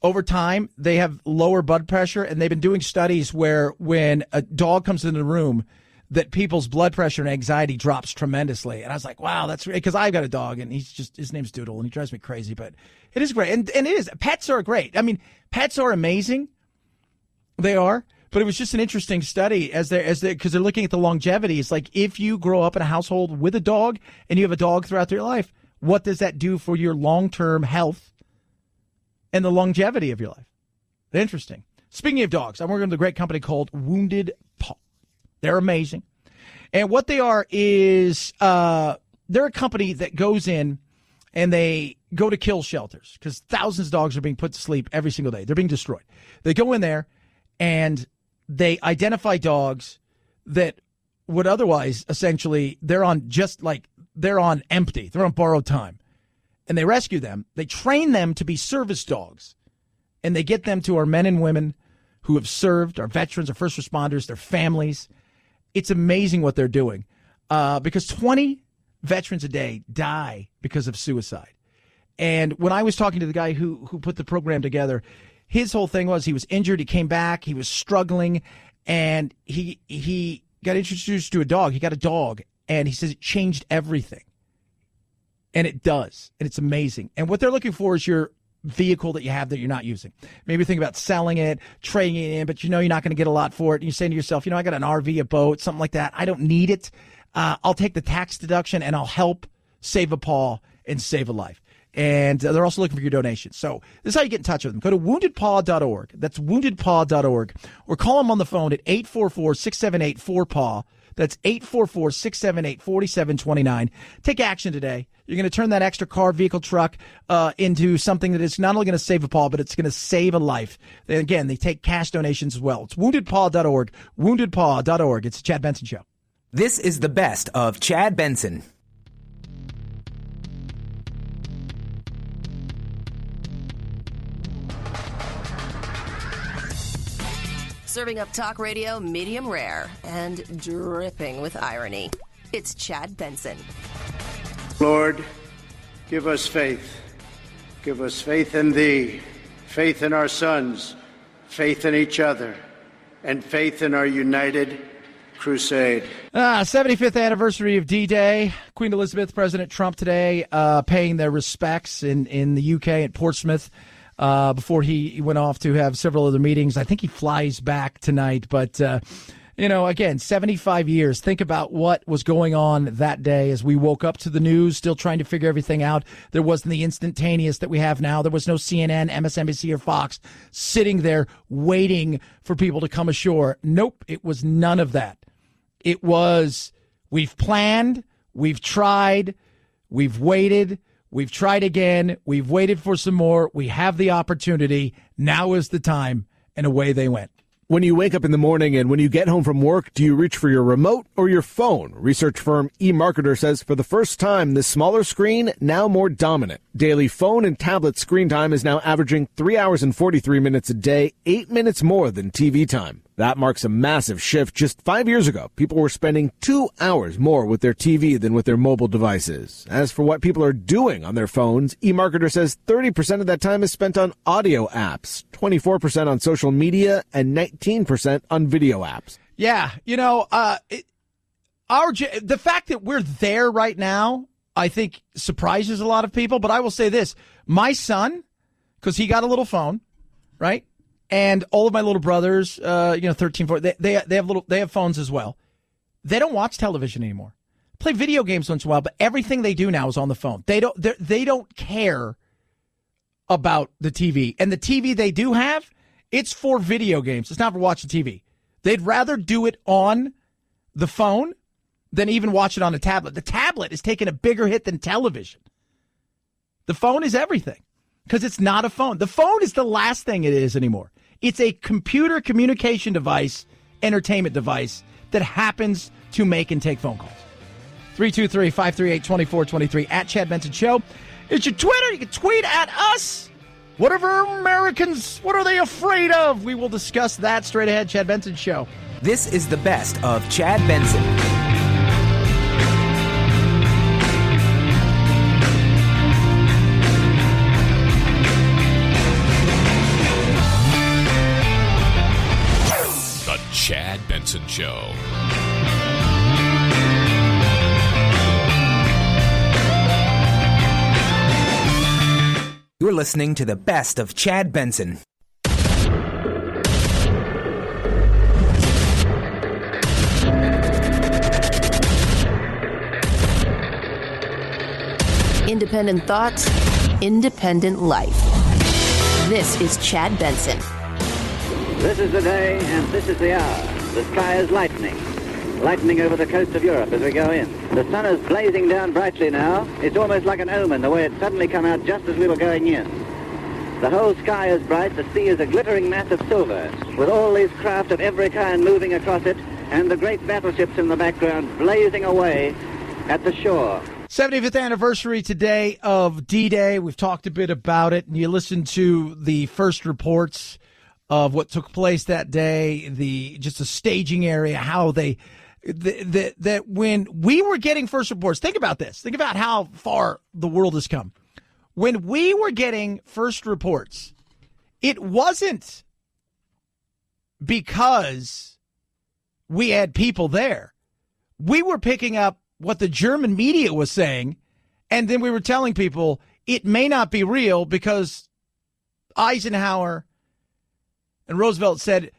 over time, they have lower blood pressure, and they've been doing studies where when a dog comes into the room, that people's blood pressure and anxiety drops tremendously. And I was like, wow, that's great, because I've got a dog, and his name's Doodle, and he drives me crazy, but it is great. And it is. Pets are great. I mean, pets are amazing. They are. But it was just an interesting study because they're looking at the longevity. It's like if you grow up in a household with a dog and you have a dog throughout your life, what does that do for your long-term health and the longevity of your life? Interesting. Speaking of dogs, I'm working with a great company called Wounded Paw. They're amazing. And what they are is they're a company that goes in and they go to kill shelters because thousands of dogs are being put to sleep every single day. They're being destroyed. They go in there and they identify dogs that would otherwise essentially they're on empty. They're on borrowed time. And they rescue them. They train them to be service dogs. And they get them to our men and women who have served, our veterans, our first responders, their families. It's amazing what they're doing. Because 20 veterans a day die because of suicide. And when I was talking to the guy who put the program together, his whole thing was he was injured. He came back. He was struggling. And he got introduced to a dog. He got a dog. And he says it changed everything. And it does. And it's amazing. And what they're looking for is your vehicle that you have that you're not using. Maybe think about selling it, trading it in, but you know you're not going to get a lot for it. And you're saying to yourself, I got an RV, a boat, something like that. I don't need it. I'll take the tax deduction and I'll help save a paw and save a life. And they're also looking for your donations. So this is how you get in touch with them. Go to woundedpaw.org. That's woundedpaw.org. Or call them on the phone at 844-678-4PAW. That's 844-678-4729. Take action today. You're going to turn that extra car, vehicle, truck into something that is not only going to save a paw, but it's going to save a life. And again, they take cash donations as well. It's woundedpaw.org. Woundedpaw.org. It's the Chad Benson Show. This is the best of Chad Benson. Serving up talk radio medium rare and dripping with irony. It's Chad Benson. Lord, give us faith. Give us faith in Thee, faith in our sons, faith in each other, and faith in our united crusade. 75th anniversary of D-Day. Queen Elizabeth, President Trump today paying their respects in the UK at Portsmouth. Before he went off to have several other meetings. I think he flies back tonight. But, again, 75 years. Think about what was going on that day as we woke up to the news, still trying to figure everything out. There wasn't the instantaneous that we have now. There was no CNN, MSNBC, or Fox sitting there waiting for people to come ashore. Nope, it was none of that. It was, we've planned, we've tried, we've waited, we've tried again. We've waited for some more. We have the opportunity. Now is the time. And away they went. When you wake up in the morning and when you get home from work, do you reach for your remote or your phone? Research firm eMarketer says for the first time, this smaller screen now more dominant. Daily phone and tablet screen time is now averaging 3 hours and 43 minutes a day, 8 minutes more than TV time. That marks a massive shift. Just 5 years ago, people were spending 2 hours more with their TV than with their mobile devices. As for what people are doing on their phones, eMarketer says 30% of that time is spent on audio apps, 24% on social media, and 19% on video apps. Yeah, the fact that we're there right now, I think surprises a lot of people. But I will say this, my son, because he got a little phone, right? And all of my little brothers, 13, 14, they have phones as well. They don't watch television anymore. Play video games once in a while, but everything they do now is on the phone. They don't care about the TV. And the TV they do have, it's for video games. It's not for watching TV. They'd rather do it on the phone than even watch it on a tablet. The tablet is taking a bigger hit than television. The phone is everything because it's not a phone. The phone is the last thing it is anymore. It's a computer communication device, entertainment device that happens to make and take phone calls. 323-538-2423 at Chad Benson Show. It's your Twitter. You can tweet at us. Whatever Americans, what are they afraid of? We will discuss that straight ahead. Chad Benson Show. This is the best of Chad Benson. The Chad Benson Show. You're listening to the best of Chad Benson. Independent thoughts, independent life. This is Chad Benson. This is the day and this is the hour. The sky is lightening. Lightening over the coast of Europe as we go in. The sun is blazing down brightly now. It's almost like an omen, the way it suddenly come out just as we were going in. The whole sky is bright. The sea is a glittering mass of silver, with all these craft of every kind moving across it, and the great battleships in the background blazing away at the shore. 75th anniversary today of D-Day. We've talked a bit about it, and you listened to the first reports of what took place that day, just a staging area, how that when we were getting first reports, think about this. Think about how far the world has come. When we were getting first reports, it wasn't because we had people there. We were picking up what the German media was saying, and then we were telling people it may not be real because Eisenhower and Roosevelt said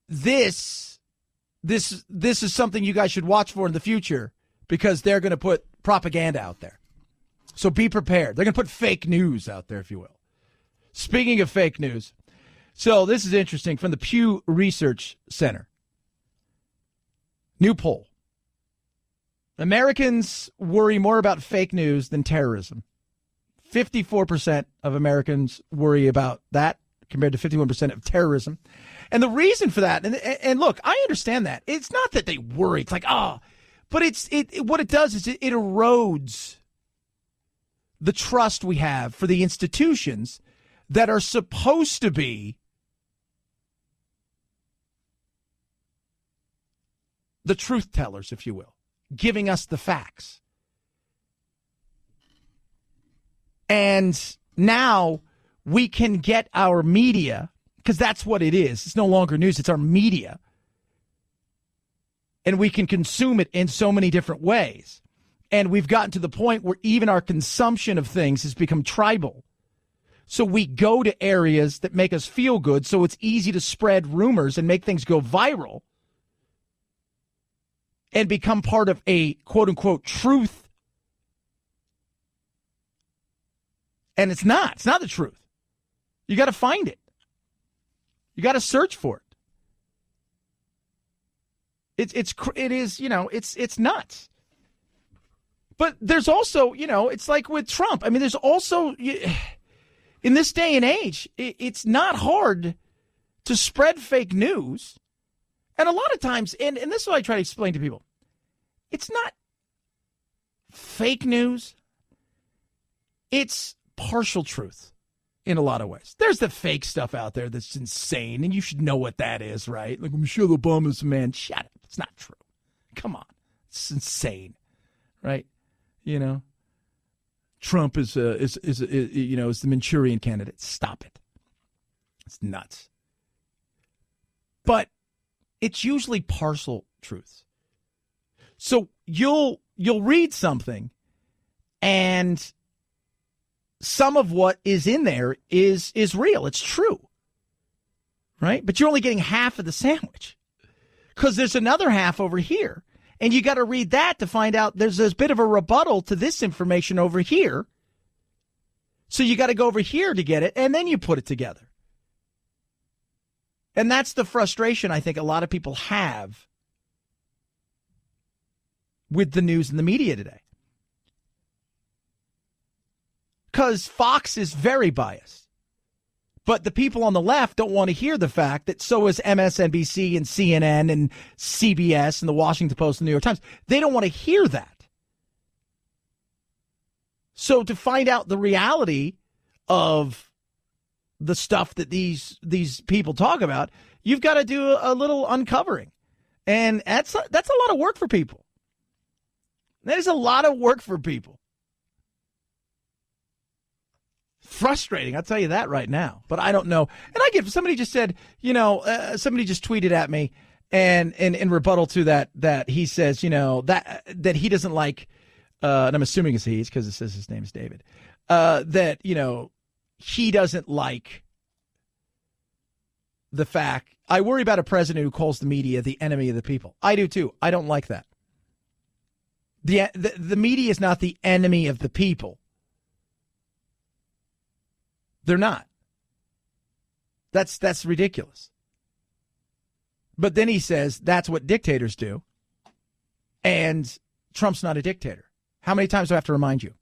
this is something you guys should watch for in the future because they're going to put propaganda out there. So be prepared. They're going to put fake news out there, if you will. Speaking of fake news, so this is interesting from the Pew Research Center. New poll. Americans worry more about fake news than terrorism. 54% of Americans worry about that compared to 51% of terrorism. And the reason for that, and look, I understand that. It's not that they worry. It's like, but what it does is it erodes the trust we have for the institutions that are supposed to be the truth tellers, if you will, giving us the facts. And now we can get our media, because that's what it is. It's no longer news. It's our media. And we can consume it in so many different ways. And we've gotten to the point where even our consumption of things has become tribal. So we go to areas that make us feel good, so it's easy to spread rumors and make things go viral and become part of a quote-unquote truth. And it's not. It's not the truth. You got to find it. You got to search for it. It's nuts. But there's also, it's like with Trump. I mean, there's also, in this day and age, it's not hard to spread fake news. And a lot of times, and this is what I try to explain to people, it's not fake news. It's partial truth. in a lot of ways. There's the fake stuff out there that's insane, and you should know what that is, right? Like, Michelle Obama's a man. Shut up. It's not true. Come on. It's insane, right? You know, Trump is the Manchurian candidate. Stop it. It's nuts. But it's usually partial truths. So you'll read something, and some of what is in there is real. It's true. Right? But you're only getting half of the sandwich because there's another half over here. And you got to read that to find out there's a bit of a rebuttal to this information over here. So you got to go over here to get it, and then you put it together. And that's the frustration I think a lot of people have with the news and the media today. Because Fox is very biased. But the people on the left don't want to hear the fact that so is MSNBC and CNN and CBS and the Washington Post and the New York Times. They don't want to hear that. So to find out the reality of the stuff that these people talk about, you've got to do a little uncovering. And that's a lot of work for people. That is a lot of work for people. Frustrating, I'll tell you that right now. But I don't know. And somebody just said, somebody just tweeted at me and in rebuttal to that he says, that he doesn't like, and I'm assuming it's he because it says his name is David, that, he doesn't like the fact, I worry about a president who calls the media the enemy of the people. I do too. I don't like that. The media is not the enemy of the people. They're not. That's ridiculous. But then he says that's what dictators do. And Trump's not a dictator. How many times do I have to remind you?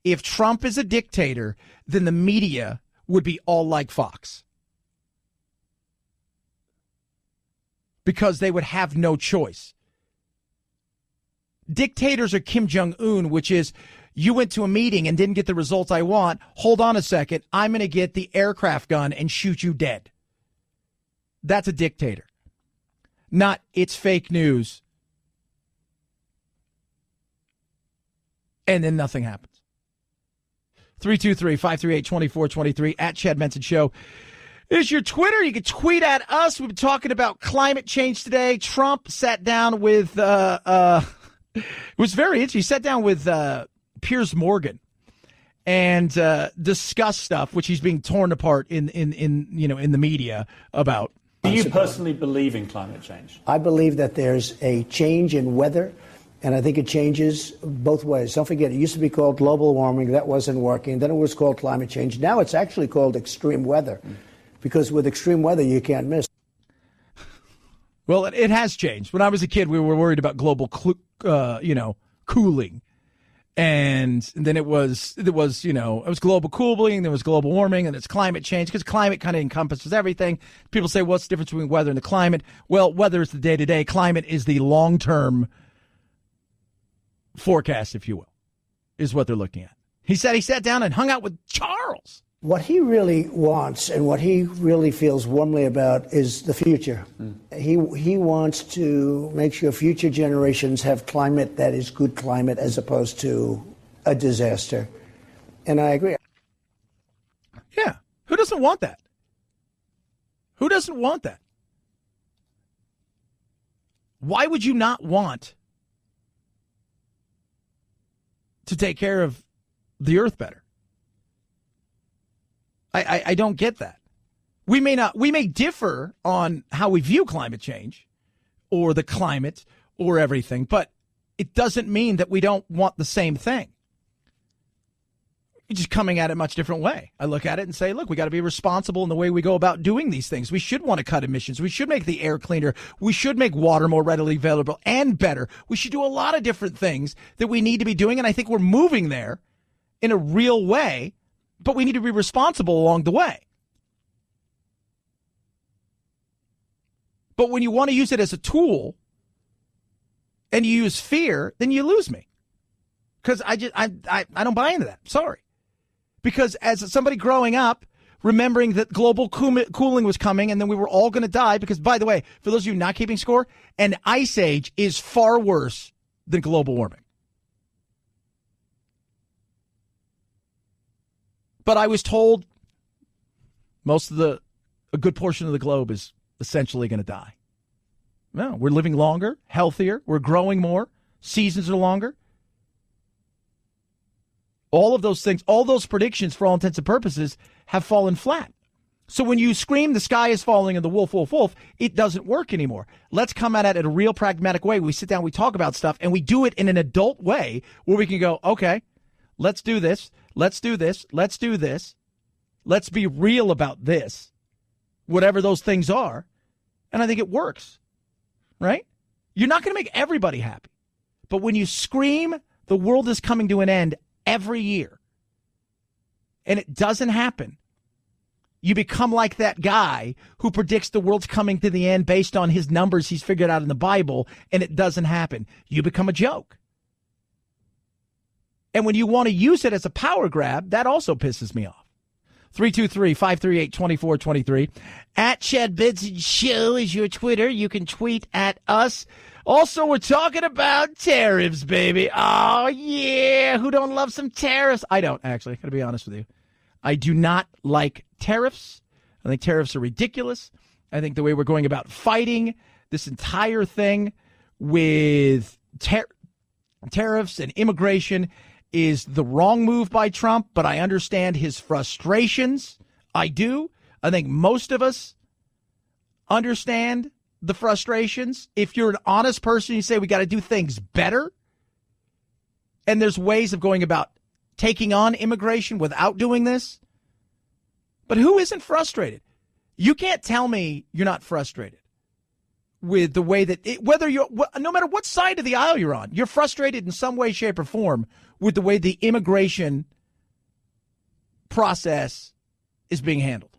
If Trump is a dictator, then the media would be all like Fox. Because they would have no choice. Dictators are Kim Jong-un, which is, you went to a meeting and didn't get the results I want. Hold on a second. I'm going to get the aircraft gun and shoot you dead. That's a dictator. Not, it's fake news. And then nothing happens. 323-538-2423 at Chad Benson Show is your Twitter. You can tweet at us. We've been talking about climate change today. Trump sat down with, it was very interesting. He sat down with Piers Morgan and discussed stuff, which he's being torn apart in the media about. Do you personally believe in climate change? I believe that there's a change in weather, and I think it changes both ways. Don't forget, it used to be called global warming. That wasn't working. Then it was called climate change. Now it's actually called extreme weather, because with extreme weather, you can't miss. Well, it has changed. When I was a kid, we were worried about global cooling. And then it was global cooling, there was global warming, and it's climate change, because climate kind of encompasses everything. People say, what's the difference between weather and the climate? Well, weather is the day-to-day. Climate is the long-term forecast, if you will, is what they're looking at. He said he sat down and hung out with Charles. What he really wants and what he really feels warmly about is the future. He wants to make sure future generations have climate that is good climate as opposed to a disaster. And I agree. Yeah. Who doesn't want that? Who doesn't want that? Why would you not want to take care of the earth better? I don't get that. We may differ on how we view climate change or the climate or everything, but it doesn't mean that we don't want the same thing. We're just coming at it a much different way. I look at it and say, look, we got to be responsible in the way we go about doing these things. We should want to cut emissions. We should make the air cleaner. We should make water more readily available and better. We should do a lot of different things that we need to be doing, and I think we're moving there in a real way. But we need to be responsible along the way. But when you want to use it as a tool and you use fear, then you lose me. Because I don't buy into that. Sorry. Because as somebody growing up remembering that global cooling was coming and then we were all going to die because, by the way, for those of you not keeping score, an ice age is far worse than global warming. But I was told a good portion of the globe is essentially going to die. No, we're living longer, healthier, we're growing more, seasons are longer. All of those things, all those predictions, for all intents and purposes, have fallen flat. So when you scream the sky is falling and the wolf, wolf, wolf, it doesn't work anymore. Let's come at it in a real pragmatic way. We sit down, we talk about stuff, and we do it in an adult way where we can go, okay, let's do this, let's do this, let's do this. Let's be real about this, whatever those things are. And I think it works, right? You're not going to make everybody happy. But when you scream the world is coming to an end every year, and it doesn't happen, you become like that guy who predicts the world's coming to the end based on his numbers he's figured out in the Bible, and it doesn't happen. You become a joke. And when you want to use it as a power grab, that also pisses me off. 323-538-2423. At Chad Benson Show is your Twitter. You can tweet at us. Also, we're talking about tariffs, baby. Oh, yeah. Who don't love some tariffs? I don't, actually. Got to be honest with you. I do not like tariffs. I think tariffs are ridiculous. I think the way we're going about fighting this entire thing with tariffs and immigration is the wrong move by Trump, but I understand his frustrations. I do. I think most of us understand the frustrations. If you're an honest person, you say we got to do things better. And there's ways of going about taking on immigration without doing this. But who isn't frustrated? You can't tell me you're not frustrated with the way that no matter what side of the aisle you're on, you're frustrated in some way, shape, or form with the way the immigration process is being handled.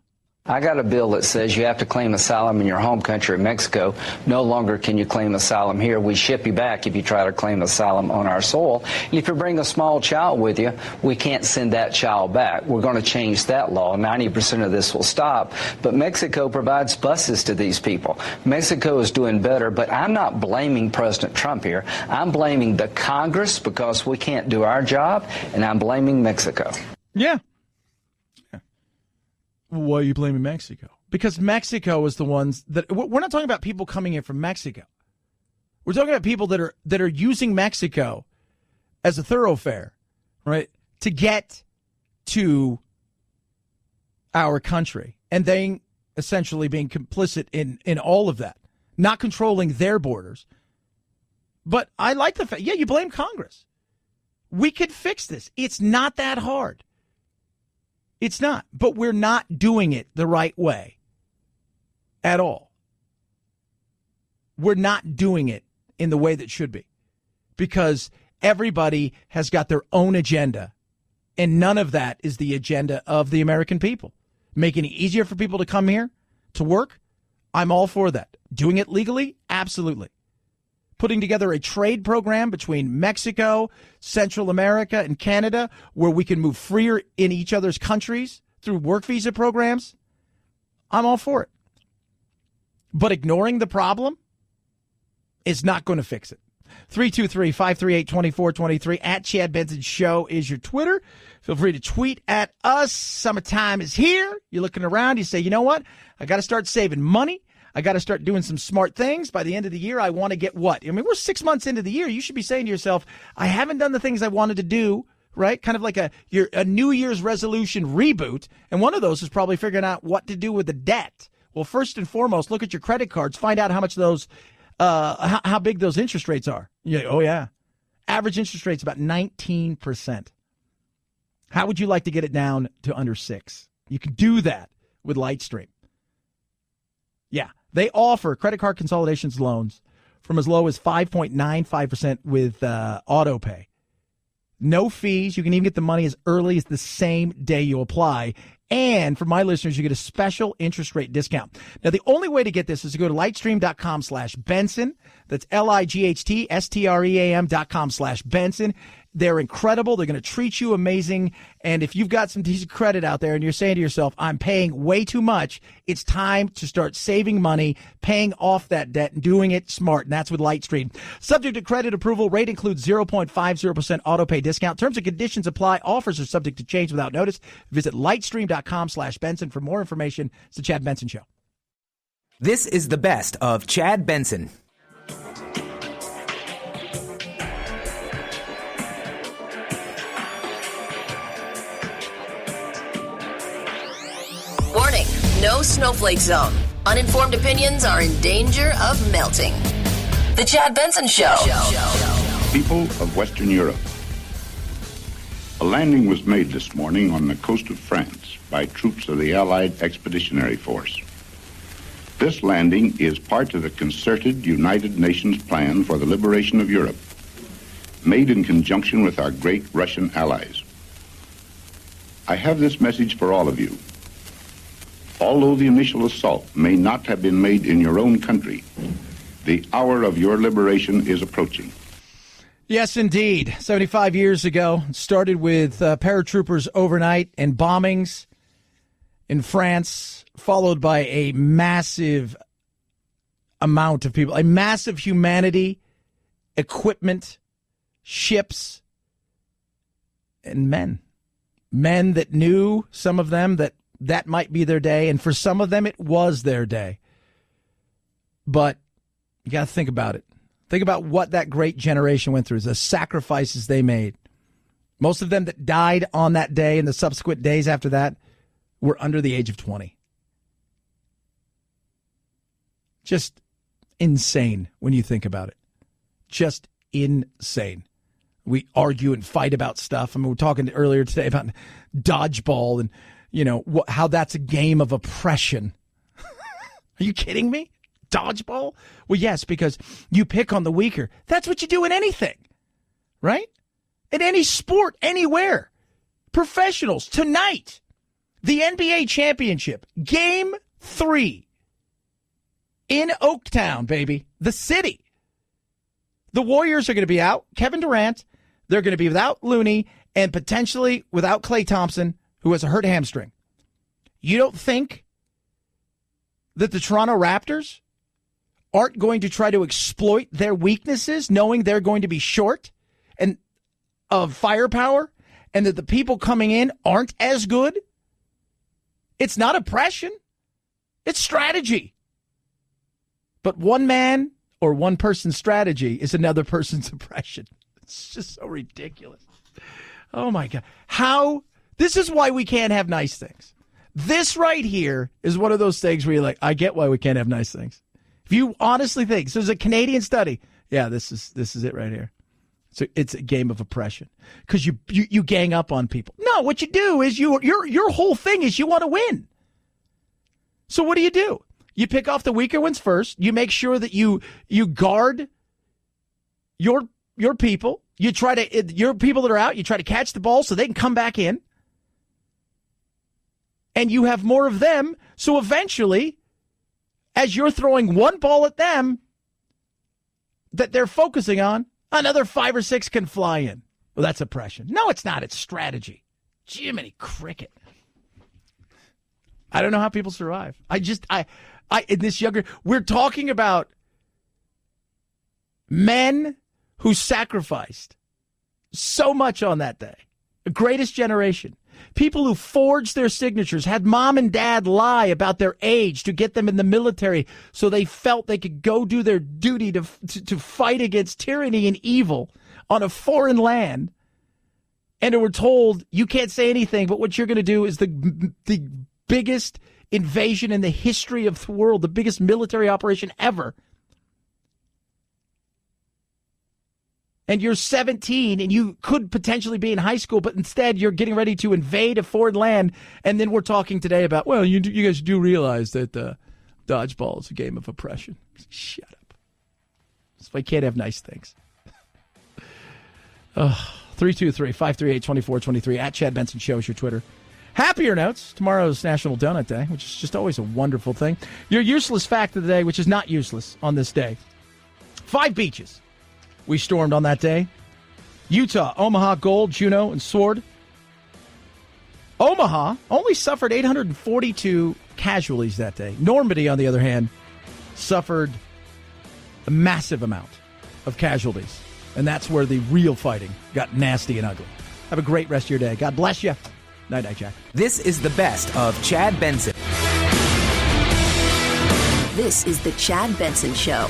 I got a bill that says you have to claim asylum in your home country, Mexico. No longer can you claim asylum here. We ship you back if you try to claim asylum on our soil. And if you bring a small child with you, we can't send that child back. We're going to change that law. 90% of this will stop. But Mexico provides buses to these people. Mexico is doing better, but I'm not blaming President Trump here. I'm blaming the Congress because we can't do our job, and I'm blaming Mexico. Yeah. Why are you blaming Mexico? Because Mexico is the ones that we're not talking about people coming in from Mexico. We're talking about people that are using Mexico as a thoroughfare, right, to get to our country, and they essentially being complicit in all of that, not controlling their borders. But I like the fact, yeah, you blame Congress. We could fix this. It's not that hard. It's not, but we're not doing it the right way at all. We're not doing it in the way that should be because everybody has got their own agenda, and none of that is the agenda of the American people. Making it easier for people to come here to work, I'm all for that. Doing it legally, absolutely. Putting together a trade program between Mexico, Central America, and Canada where we can move freer in each other's countries through work visa programs, I'm all for it. But ignoring the problem is not going to fix it. 323-538-2423 at Chad Benson Show is your Twitter. Feel free to tweet at us. Summertime is here. You're looking around. You say, you know what? I got to start saving money. I got to start doing some smart things. By the end of the year, I want to get what? I mean, we're 6 months into the year. You should be saying to yourself, I haven't done the things I wanted to do, right? Kind of like a New Year's resolution reboot. And one of those is probably figuring out what to do with the debt. Well, first and foremost, look at your credit cards. Find out how much those, how big those interest rates are. Oh, yeah. Average interest rate's about 19%. How would you like to get it down to under 6? You can do that with Lightstream. Yeah. They offer credit card consolidations loans from as low as 5.95% with auto pay. No fees. You can even get the money as early as the same day you apply. And for my listeners, you get a special interest rate discount. Now, the only way to get this is to go to lightstream.com/Benson. That's LIGHTSTREAM.com/Benson. They're incredible. They're going to treat you amazing. And if you've got some decent credit out there and you're saying to yourself, I'm paying way too much, it's time to start saving money, paying off that debt, and doing it smart. And that's with Lightstream. Subject to credit approval. Rate includes 0.50% auto pay discount. Terms and conditions apply. Offers are subject to change without notice. Visit lightstream.com/Benson for more information. It's the Chad Benson Show. This is the best of Chad Benson. Warning, no snowflake zone. Uninformed opinions are in danger of melting. The Chad Benson Show. People of Western Europe. A landing was made this morning on the coast of France by troops of the Allied Expeditionary Force. This landing is part of the concerted United Nations plan for the liberation of Europe, made in conjunction with our great Russian allies. I have this message for all of you. Although the initial assault may not have been made in your own country, the hour of your liberation is approaching. Yes, indeed. 75 years ago, it started with paratroopers overnight and bombings in France, followed by a massive amount of people, a massive humanity, equipment, ships, and men. Men that knew, some of them, that might be their day, and for some of them it was their day. But you got to think about it. Think about what that great generation went through, the sacrifices they made. Most of them that died on that day and the subsequent days after that were under the age of 20. Just insane when you think about it. Just insane. We argue and fight about stuff. I mean, we were talking earlier today about dodgeball and how that's a game of oppression. Are you kidding me? Dodgeball? Well, yes, because you pick on the weaker. That's what you do in anything, right? In any sport, anywhere. Professionals, tonight, the NBA championship, Game 3 in Oaktown, baby, the city. The Warriors are going to be out. Kevin Durant, they're going to be without Looney and potentially without Klay Thompson, who has a hurt hamstring. You don't think that the Toronto Raptors aren't going to try to exploit their weaknesses, knowing they're going to be short and of firepower, and that the people coming in aren't as good? It's not oppression. It's strategy. But one man or one person's strategy is another person's oppression. It's just so ridiculous. Oh, my God. This is why we can't have nice things. This right here is one of those things where you're like, I get why we can't have nice things. If you honestly think, so there's a Canadian study. Yeah, this is it right here. So it's a game of oppression because you gang up on people. No, what you do is your whole thing is you want to win. So what do? You pick off the weaker ones first. You make sure that you guard your people. You try to your people that are out. You try to catch the ball so they can come back in. And you have more of them, so eventually, as you're throwing one ball at them that they're focusing on, another 5 or 6 can fly in. Well, that's oppression. No, it's not. It's strategy. Jiminy cricket. I don't know how people survive. In this younger, we're talking about men who sacrificed so much on that day. The greatest generation. People who forged their signatures, had mom and dad lie about their age to get them in the military so they felt they could go do their duty to fight against tyranny and evil on a foreign land. And were told, you can't say anything, but what you're going to do is the biggest invasion in the history of the world, the biggest military operation ever. And you're 17 and you could potentially be in high school, but instead you're getting ready to invade a foreign land. And then we're talking today about, well, you guys do realize that dodgeball is a game of oppression. Shut up. That's why you can't have nice things. 323-538-2423 at Chad Benson Show is your Twitter. Happier notes. Tomorrow's National Donut Day, which is just always a wonderful thing. Your useless fact of the day, which is not useless on this day. 5 beaches we stormed on that day. Utah, Omaha, Gold, Juneau, and Sword. Omaha only suffered 842 casualties that day. Normandy, on the other hand, suffered a massive amount of casualties. And that's where the real fighting got nasty and ugly. Have a great rest of your day. God bless you. Night-night, Jack. This is the best of Chad Benson. This is the Chad Benson Show.